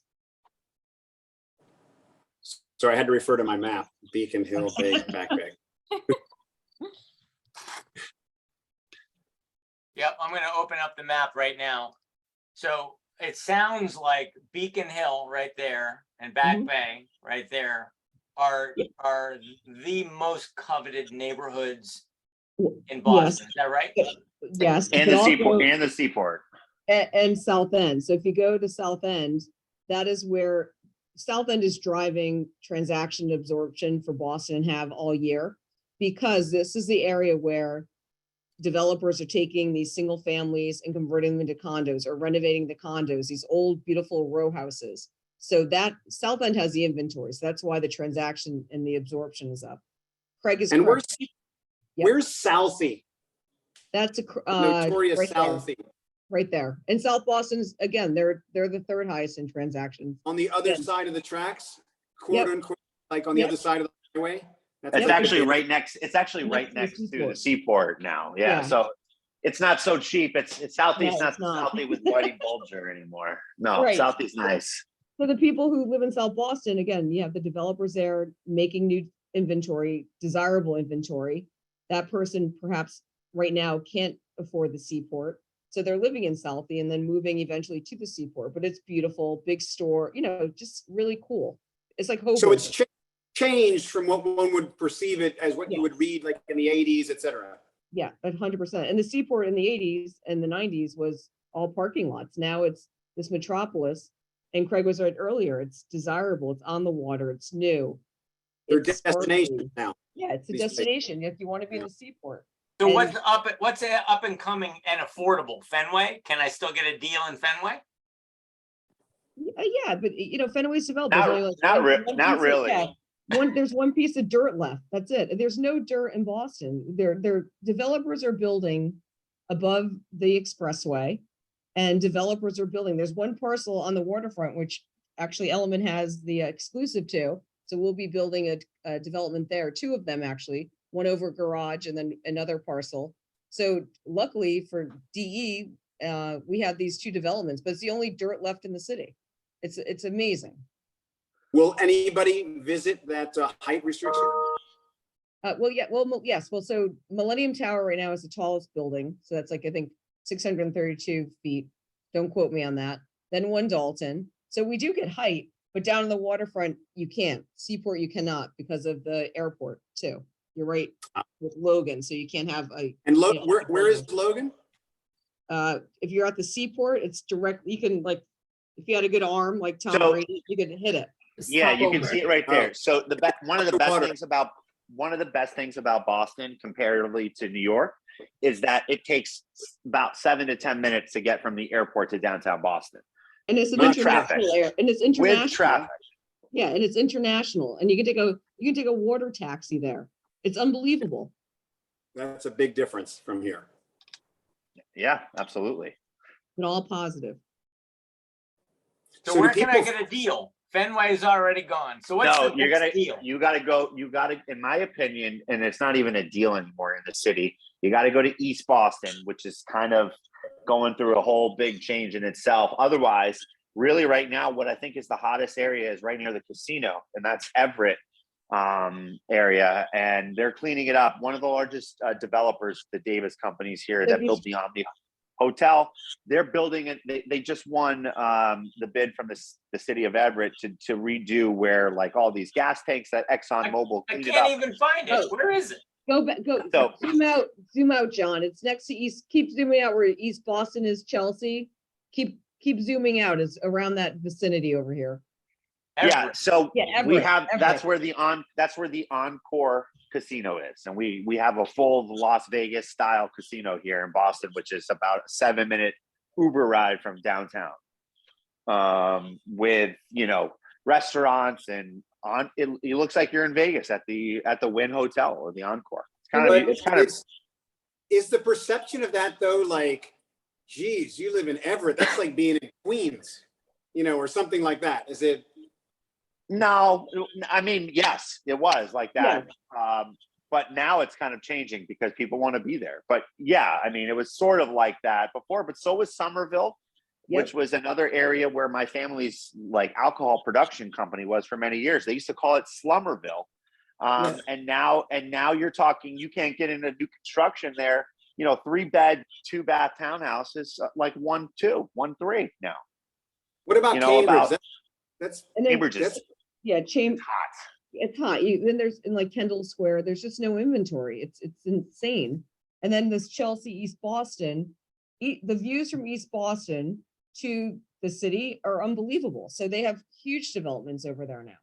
So I had to refer to my map, Beacon Hill, Bay, Back Bay. Yep, I'm gonna open up the map right now. So it sounds like Beacon Hill right there and Back Mhm. Bay right there are the most coveted neighborhoods in Boston. Is that right? Yes. And but the also- seaport. And the seaport. and South End. So if you go to South End, that is where South End is driving transaction absorption for Boston and have all year, because this is the area where developers are taking these single families and converting them into condos or renovating the condos, these old, beautiful row houses. So that South End has the inventory. So that's why the transaction and the absorption is up. Craig is And correct. where's Southie? That's Notorious right there. Southie. Right there. And South Boston is, again, they're the third highest in transactions. On the other Yeah. side of the tracks, quote Yep. unquote, like on the Yep. other side of the highway. That's It's like a actually big- right next. It's actually right Next to next the to the seaport now. Yeah. Yeah. So it's not so cheap. It's Southie. It's No, not it's not. Southie with Whitey Bulger anymore. No, Right. Southie's nice. For the people who live in South Boston, again, you have the developers there making new inventory, desirable inventory. That person perhaps right now can't afford the seaport. So they're living in Southie and then moving eventually to the seaport, but it's beautiful, big store, just really cool. It's like Hoboken. So it's changed from what one would perceive it as what you would Yes. read like in the 80s, et cetera. Yeah, 100%. And the seaport in the 80s and the 90s was all parking lots. Now it's this metropolis. And Craig was right earlier. It's desirable. It's on the water. It's new. They're It's destinations sparkly. now. Yeah, it's a these places. destination if you want to be in the seaport. So And- what's up and coming and affordable? Fenway? Can I still get a deal in Fenway? Yeah, but Fenway's developed. There's only like Not one piece really. there's one piece of dirt left. That's it. There's no dirt in Boston. Their developers are building above the expressway, and developers are building. There's one parcel on the waterfront, which actually Element has the exclusive to. So we'll be building a development there, two of them actually, one over garage and then another parcel. So luckily for DE, we have these two developments, but it's the only dirt left in the city. It's amazing. Will anybody visit that height restriction? Yes. Well, so Millennium Tower right now is the tallest building. So that's like, I think 632 feet. Don't quote me on that. Then one Dalton. So we do get height, but down in the waterfront, you can't. Seaport, you cannot because of the airport too. You're right with Logan. So you can't have a. And you know, where is Logan? If you're at the seaport, it's direct. You can like, if you had a good arm like Tom So- Brady, you could hit it. Yeah, you can see it right there. So one of the best Water. things about Boston comparatively to New York is that it takes about 7 to 10 minutes to get from the airport to downtown Boston And it's an With traffic. international air, and it's international. with traffic. Yeah, and it's international, and you can take a water taxi there. It's unbelievable. That's a big difference from here. Yeah, absolutely. And all positive. So So do where can I people- get a deal? Fenway's already gone. So what's No, the you're next gonna, deal? you gotta go, in my opinion, and it's not even a deal anymore in the city. You gotta go to East Boston, which is kind of going through a whole big change in itself. Otherwise, really right now, what I think is the hottest area is right near the casino, and that's Everett area. And they're cleaning it up. One of the largest developers, the Davis companies here that built the Omni Hotel, they're building it. They just won the bid from the city of Everett to redo where like all these gas tanks that Exxon Mobil I cleaned it can't up. even find it. Where is it? Go back, go, So- zoom out, John. It's next to East, keep zooming out where East Boston is, Chelsea. Keep zooming out, it's around that vicinity over here. Yeah, Everett. so Yeah, we Everett, have that's Everett. where the Encore casino is, and we have a full Las Vegas style casino here in Boston, which is about a 7-minute Uber ride from downtown, with restaurants and it looks like you're in Vegas at the Wynn Hotel or the Encore. Is the perception of that though, like, geez, you live in Everett, that's like being in Queens, or something like that? Is it? No, I mean, yes, it was like that. But now it's kind of changing because people want to be there. But yeah, I mean, it was sort of like that before, but so was Somerville, which was another area where my family's like alcohol production company was for many years. They used to call it Slummerville. And now you're talking, you can't get into new construction there. 3-bed, 2-bath townhouses, like 1-2, 1-3 now. What about Cambridge? That's Cambridge is hot. It's hot. Then there's in like Kendall Square, there's just no inventory. It's insane. And then this Chelsea, East Boston, the views from East Boston to the city are unbelievable. So they have huge developments over there now.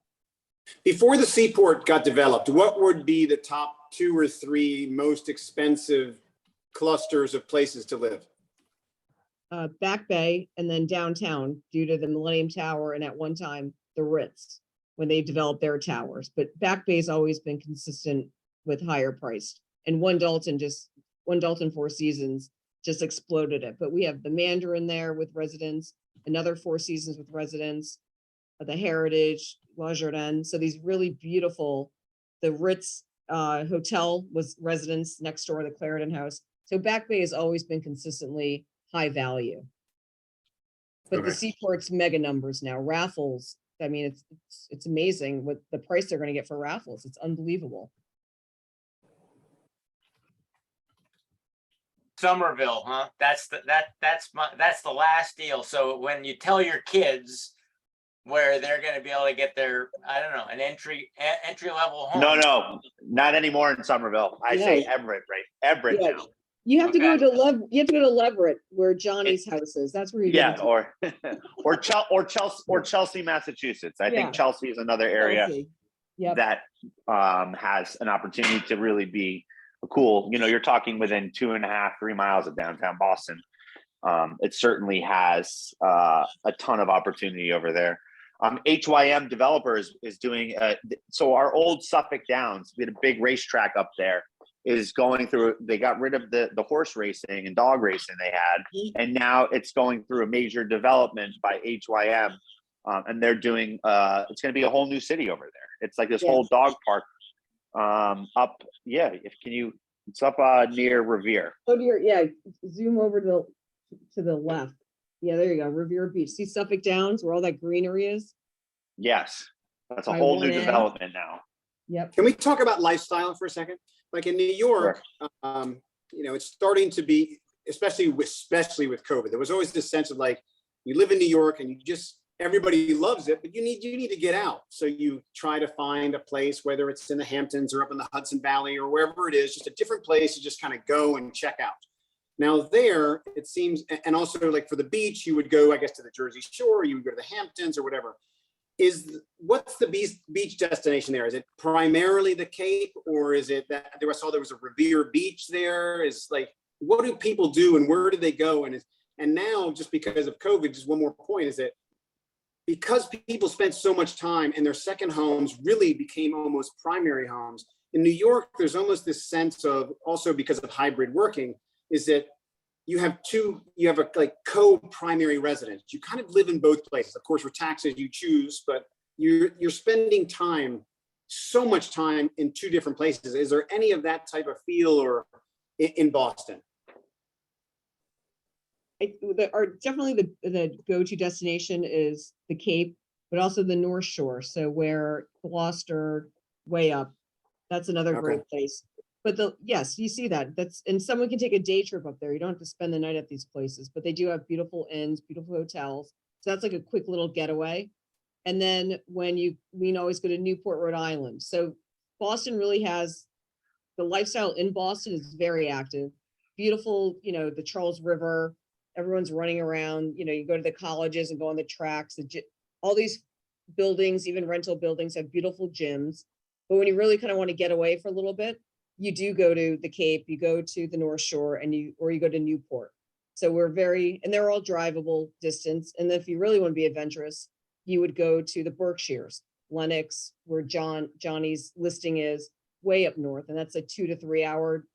Before the seaport got developed, what would be the top 2 or 3 most expensive clusters of places to live? Back Bay and then downtown due to the Millennium Tower and at one time the Ritz when they developed their towers. But Back Bay's always been consistent with higher priced. And One Dalton Four Seasons just exploded it. But we have the Mandarin there with residents, another Four Seasons with residents, the Heritage, La Jardin. So these really beautiful, the Ritz Hotel was residents next door, the Clarendon House. So Back Bay has always been consistently high value. But the seaport's mega numbers now. Raffles, I mean, it's amazing what the price they're going to get for Raffles. It's unbelievable. Somerville, huh? That's the last deal. So when you tell your kids where they're going to be able to get their, I don't know, an entry level home. No, not anymore in Somerville. I say Everett, right? Everett now. You have to go to Leverett, where Johnny's house is. That's where you or Chelsea, Massachusetts. I think Chelsea is another area that has an opportunity to really be cool. You're talking within 2.5-3 miles of downtown Boston. It certainly has a ton of opportunity over there. HYM Developers is doing so our old Suffolk Downs, we had a big racetrack up there, is going through, they got rid of the horse racing and dog racing they had, and now it's going through a major development by HYM, and they're doing it's going to be a whole new city over there. It's like this whole dog park up it's up near Revere. Zoom over to the left. There you go, Revere Beach. See Suffolk Downs where all that greenery is? Yes, that's a whole new development now. Yep. Can we talk about lifestyle for a second? Like in New York, it's starting to be, especially with COVID, there was always this sense of like, you live in New York and everybody loves it, but you need to get out. So you try to find a place, whether it's in the Hamptons or up in the Hudson Valley or wherever it is, just a different place to just kind of go and check out. Now there, it seems, and also like for the beach, you would go, I guess, to the Jersey Shore, you would go to the Hamptons or whatever. What's the beach destination there? Is it primarily the Cape, or is it that I saw there was a Revere Beach there? Is like, what do people do and where do they go? And now, just because of COVID, just one more point is that because people spent so much time and their second homes really became almost primary homes, in New York, there's almost this sense of, also because of hybrid working, is that you have a co-primary residence. You kind of live in both places. Of course, for taxes you choose, but you're spending time, so much time in two different places. Is there any of that type of feel or in Boston? Definitely the go-to destination is the Cape, but also the North Shore. So where Gloucester, way up, that's another Okay. great place. But yes, you see that. And someone can take a day trip up there. You don't have to spend the night at these places, but they do have beautiful inns, beautiful hotels. So that's like a quick little getaway. And then we can always go to Newport, Rhode Island. So Boston really has, the lifestyle in Boston is very active. Beautiful, the Charles River, everyone's running around, you go to the colleges and go on the tracks. All these buildings, even rental buildings, have beautiful gyms. But when you really kind of want to get away for a little bit, you do go to the Cape, you go to the North Shore, or you go to Newport. So and they're all drivable distance. And if you really want to be adventurous, you would go to the Berkshires, Lenox, where Johnny's listing is, way up north. And that's a 2 to 3 hour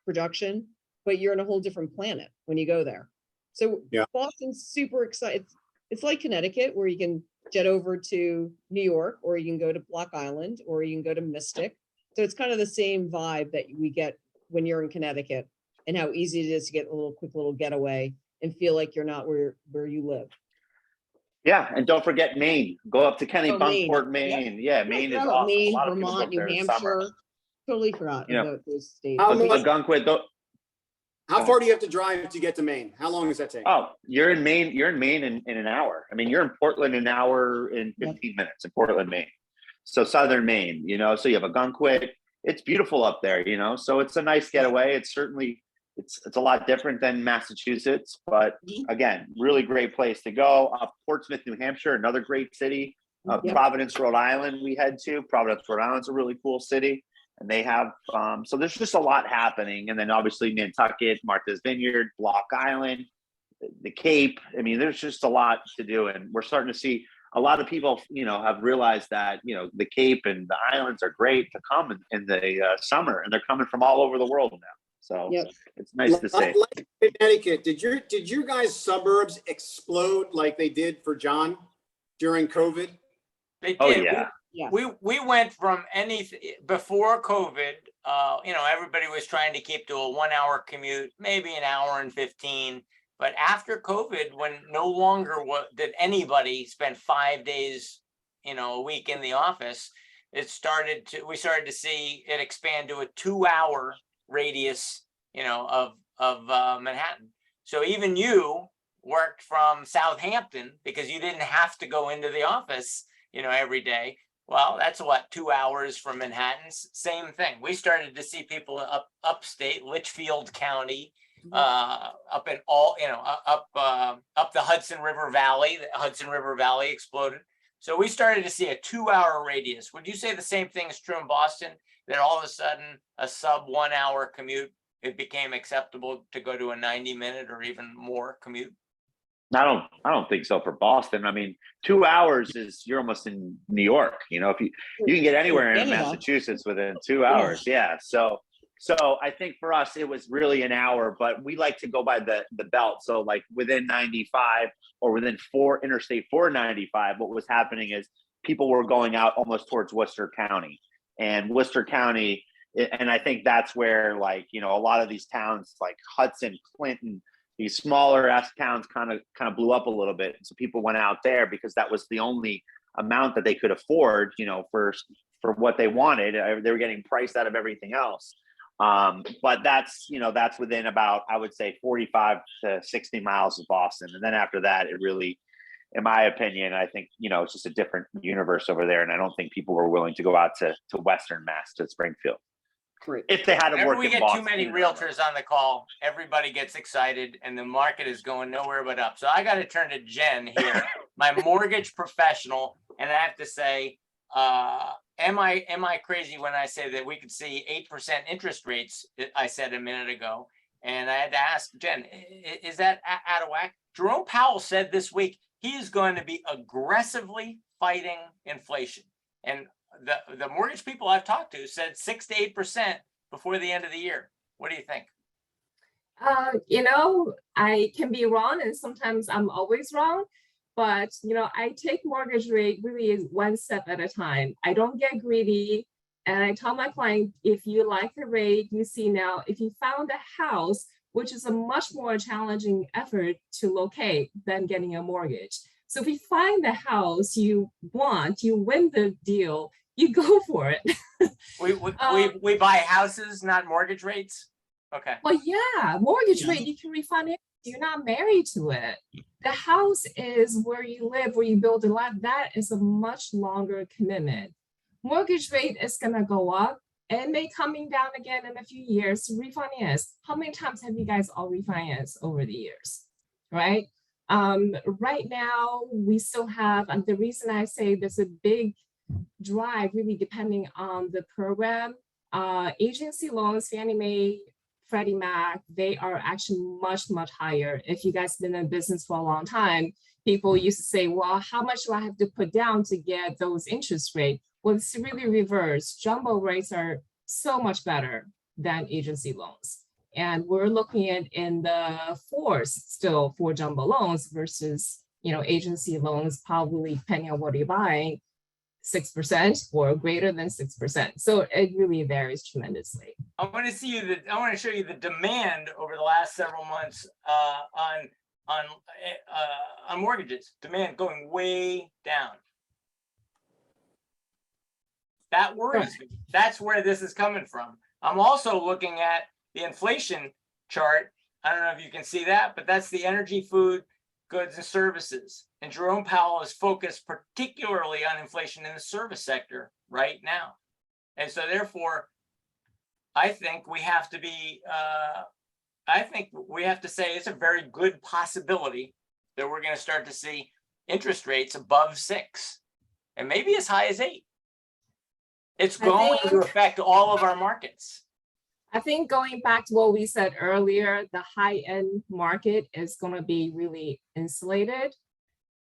production, but you're on a whole different planet when you go there. So yeah. Boston's super excited. It's like Connecticut, where you can jet over to New York, or you can go to Block Island, or you can go to Mystic. So it's kind of the same vibe that we get when you're in Connecticut, and how easy it is to get a quick little getaway and feel like you're not where you live. Yeah, and don't forget Maine. Go up to Kennebunkport, Maine. Yep. Yeah, Maine is awesome. Maine, a lot of people go Vermont, up New there in summer. Hampshire. Totally forgot about those states. How far do you have to drive to get to Maine? How long does that take? Oh, you're in Maine in an hour. I mean, you're in Portland an hour and 15 minutes in Portland, Maine. So southern Maine, so you have Algonquin. It's beautiful up there, so it's a nice getaway. It's certainly, it's a lot different than Massachusetts, but again, really great place to go. Portsmouth, New Hampshire, another great city. Providence, Rhode Island, we head to. Providence, Rhode Island's a really cool city. And they have, so there's just a lot happening. And then obviously Nantucket, Martha's Vineyard, Block Island, the Cape. I mean, there's just a lot to do. And we're starting to see a lot of people, have realized that, the Cape and the islands are great to come in the summer. And they're coming from all over the world now. So it's nice to see. Like Connecticut, did your guys' suburbs explode like they did for John during COVID? They did. Oh, yeah. Yes. We went from before COVID, everybody was trying to keep to a 1 hour commute, maybe an hour and 15. But after COVID, when no longer did anybody spend 5 days, a week in the office, we started to see it expand to a 2 hour radius, of Manhattan. So even you worked from Southampton because you didn't have to go into the office, every day. Well, that's 2 hours from Manhattan. Same thing. We started to see people upstate, Litchfield County, up in up the Hudson River Valley. The Hudson River Valley exploded. So we started to see a 2 hour radius. Would you say the same thing is true in Boston? That all of a sudden a sub 1 hour commute, it became acceptable to go to a 90-minute or even more commute? I don't think so for Boston. I mean, 2 hours is, you're almost in New York. If you can get anywhere in Massachusetts within 2 hours. Yeah. So I think for us, it was really an hour, but we like to go by the belt. So like within 95 or within Interstate 495, what was happening is people were going out almost towards Worcester County, and Worcester County. And I think that's where a lot of these towns like Hudson, Clinton, these smaller towns kind of blew up a little bit. So people went out there because that was the only amount that they could afford, for what they wanted. They were getting priced out of everything else. But that's within about, I would say 45 to 60 miles of Boston. And then after that, it really, in my opinion, I think, it's just a different universe over there. And I don't think people were willing to go out to Western Mass, to Springfield. If they had to work we in get Boston, too many realtors on the call, everybody gets excited and the market is going nowhere but up. So I got to turn to Jen here, my mortgage professional. And I have to say, am I crazy when I say that we could see 8% interest rates? I said a minute ago. And I had to ask Jen, is that out of whack? Jerome Powell said this week, he is going to be aggressively fighting inflation. And the mortgage people I've talked to said 6 to 8% before the end of the year. What do you think? I can be wrong, and sometimes I'm always wrong. but I take mortgage rate really is one step at a time. I don't get greedy. And I tell my client, if you like the rate you see now, if you found a house, which is a much more challenging effort to locate than getting a mortgage. So if you find the house you want, you win the deal, you go for it. We buy houses, not mortgage rates. Okay. Well, yeah, mortgage rate, you can refinance. You're not married to it. The house is where you live, where you build a lot. That is a much longer commitment. Mortgage rate is going to go up and may coming down again in a few years. Refinance. How many times have you guys all refinanced over the years? Right? Right now, we still have, and the reason I say there's a big drive, really depending on the program, agency loans, Fannie Mae, Freddie Mac, they are actually much, much higher. If you guys have been in business for a long time, people used to say, well, how much do I have to put down to get those interest rates? Well, it's really reversed. Jumbo rates are so much better than agency loans. And we're looking at in the fours still for jumbo loans versus, agency loans, probably depending on what you're buying, 6% or greater than 6%. So it really varies tremendously. I want to show you the demand over the last several months on mortgages. Demand going way down. That worries me. That's where this is coming from. I'm also looking at the inflation chart. I don't know if you can see that, but that's the energy, food, goods, and services. And Jerome Powell is focused particularly on inflation in the service sector right now. And so therefore, I think we have to be, say it's a very good possibility that we're going to start to see interest rates above 6 and maybe as high as 8. It's going to affect all of our markets. I think going back to what we said earlier, the high-end market is going to be really insulated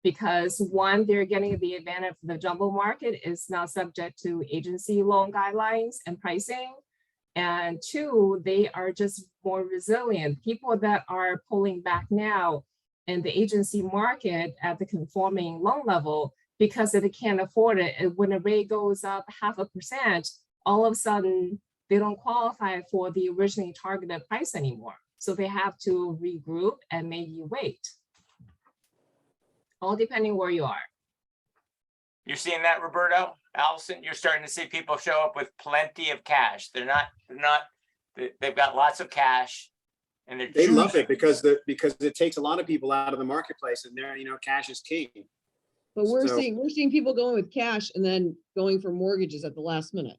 because one, they're getting the advantage of the jumbo market is now subject to agency loan guidelines and pricing. And two, they are just more resilient. People that are pulling back now in the agency market at the conforming loan level, because they can't afford it. And when the rate goes up 0.5%, all of a sudden they don't qualify for the originally targeted price anymore. So they have to regroup and maybe wait. All depending where you are. You're seeing that, Roberto, Allison? You're starting to see people show up with plenty of cash. They've got lots of cash. And they love it because it takes a lot of people out of the marketplace, and they're, cash is king. But we're seeing people going with cash and then going for mortgages at the last minute.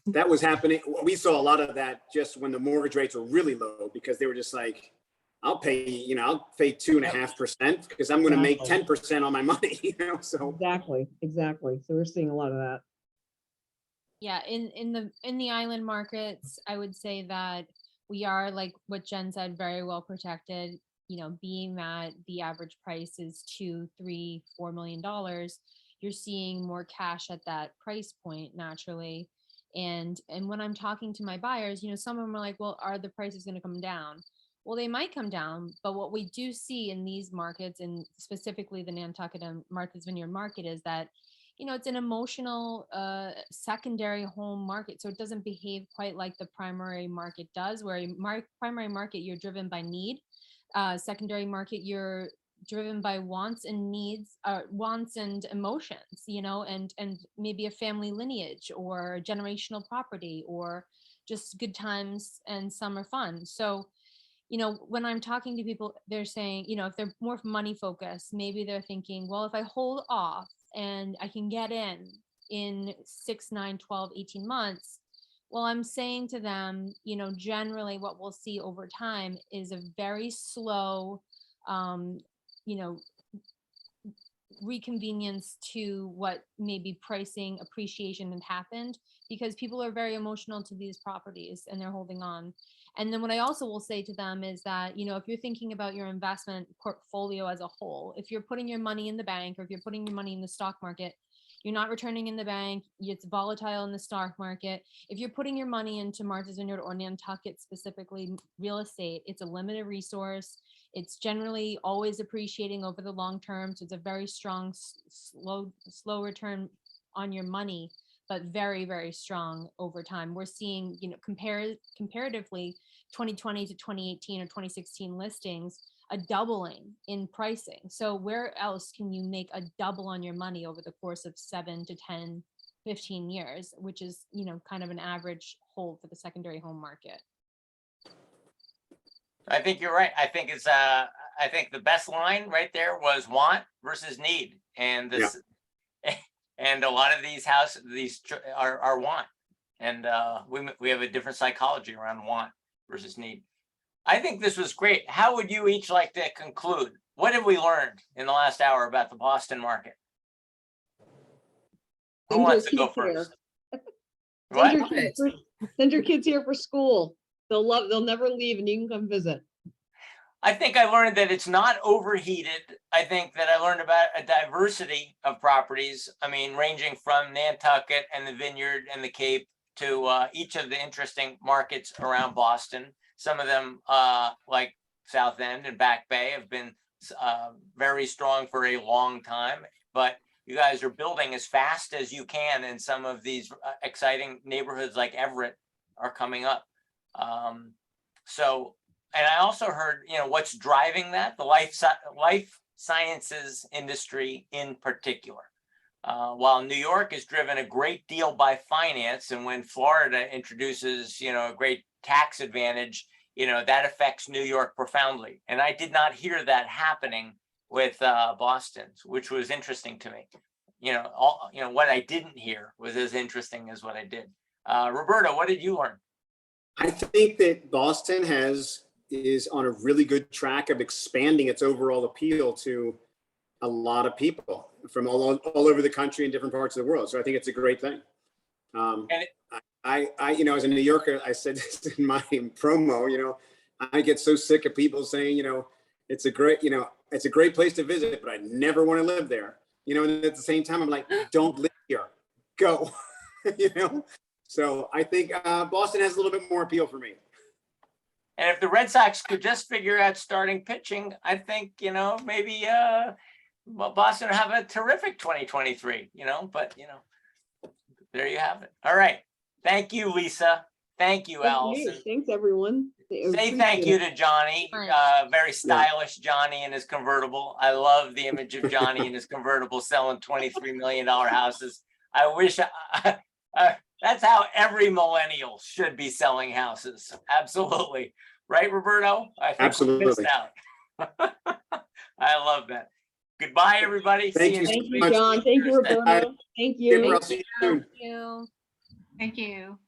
That was happening. We saw a lot of that just when the mortgage rates were really low, because they were just like, I'll pay 2.5% because I'm going to make 10% on my money, so. Exactly. So we're seeing a lot of that. Yeah, in the island markets, I would say that we are, like what Jen said, very well protected. Being that the average price is $2, $3, $4 million, you're seeing more cash at that price point naturally. And when I'm talking to my buyers, some of them are like, well, are the prices going to come down? Well, they might come down, but what we do see in these markets, and specifically the Nantucket and Martha's Vineyard market, is that it's an emotional secondary home market. So it doesn't behave quite like the primary market does, where primary market, you're driven by need. Secondary market, you're driven by wants and needs, wants and emotions, and maybe a family lineage or generational property or just good times and summer fun. So, when I'm talking to people, they're saying, if they're more money focused, maybe they're thinking, well, if I hold off and I can get in 6, 9, 12, 18 months, well, I'm saying to them, generally what we'll see over time is a very slow, reconvenience to what maybe pricing appreciation had happened, because people are very emotional to these properties and they're holding on. And then what I also will say to them is that, if you're thinking about your investment portfolio as a whole, if you're putting your money in the bank or if you're putting your money in the stock market, You're not returning in the bank. It's volatile in the stock market. If you're putting your money into Martha's Vineyard or Nantucket, specifically real estate, it's a limited resource. It's generally always appreciating over the long term. So it's a very strong, slow return on your money, but very, very strong over time. We're seeing, comparatively 2020 to 2018 or 2016 listings, a doubling in pricing. So where else can you make a double on your money over the course of 7 to 10, 15 years, which is, kind of an average hold for the secondary home market? I think you're right. I think I think the best line right there was want versus need. And this, and a lot of these houses, are want. And we have a different psychology around want versus need. I think this was great. How would you each like to conclude? What have we learned in the last hour about the Boston market? Who wants to go first? What? Send your kids here for school. They'll never leave and you can come visit. I think I learned that it's not overheated. I think that I learned about a diversity of properties. I mean, ranging from Nantucket and the Vineyard and the Cape to each of the interesting markets around Boston. Some of them, like South End and Back Bay, have been very strong for a long time. But you guys are building as fast as you can, and some of these exciting neighborhoods like Everett are coming up. And I also heard, what's driving that, the life sciences industry in particular. While New York is driven a great deal by finance, and when Florida introduces, a great tax advantage, that affects New York profoundly. And I did not hear that happening with Boston, which was interesting to me. What I didn't hear was as interesting as what I did. Roberto, what did you learn? I think that Boston is on a really good track of expanding its overall appeal to a lot of people from all over the country and different parts of the world. So I think it's a great thing. I as a New Yorker, I said this in my promo, I get so sick of people saying, it's a great place to visit, but I never want to live there. And at the same time, I'm like, don't live here, go, So I think Boston has a little bit more appeal for me. And if the Red Sox could just figure out starting pitching, I think, maybe Boston will have a terrific 2023, but, there you have it. All right. Thank you, Lisa. Thank you, Allison. Thanks, everyone. Say thank you to Johnny, very stylish Johnny in his convertible. I love the image of Johnny in his convertible selling $23 million houses. I wish that's how every millennial should be selling houses. Absolutely. Right, Roberto? I think absolutely. We missed out. I love that. Goodbye, everybody. Thank you. Thank you, John. Thank you, Roberto. Thank you. I'll see you soon. Thank you. Thank you.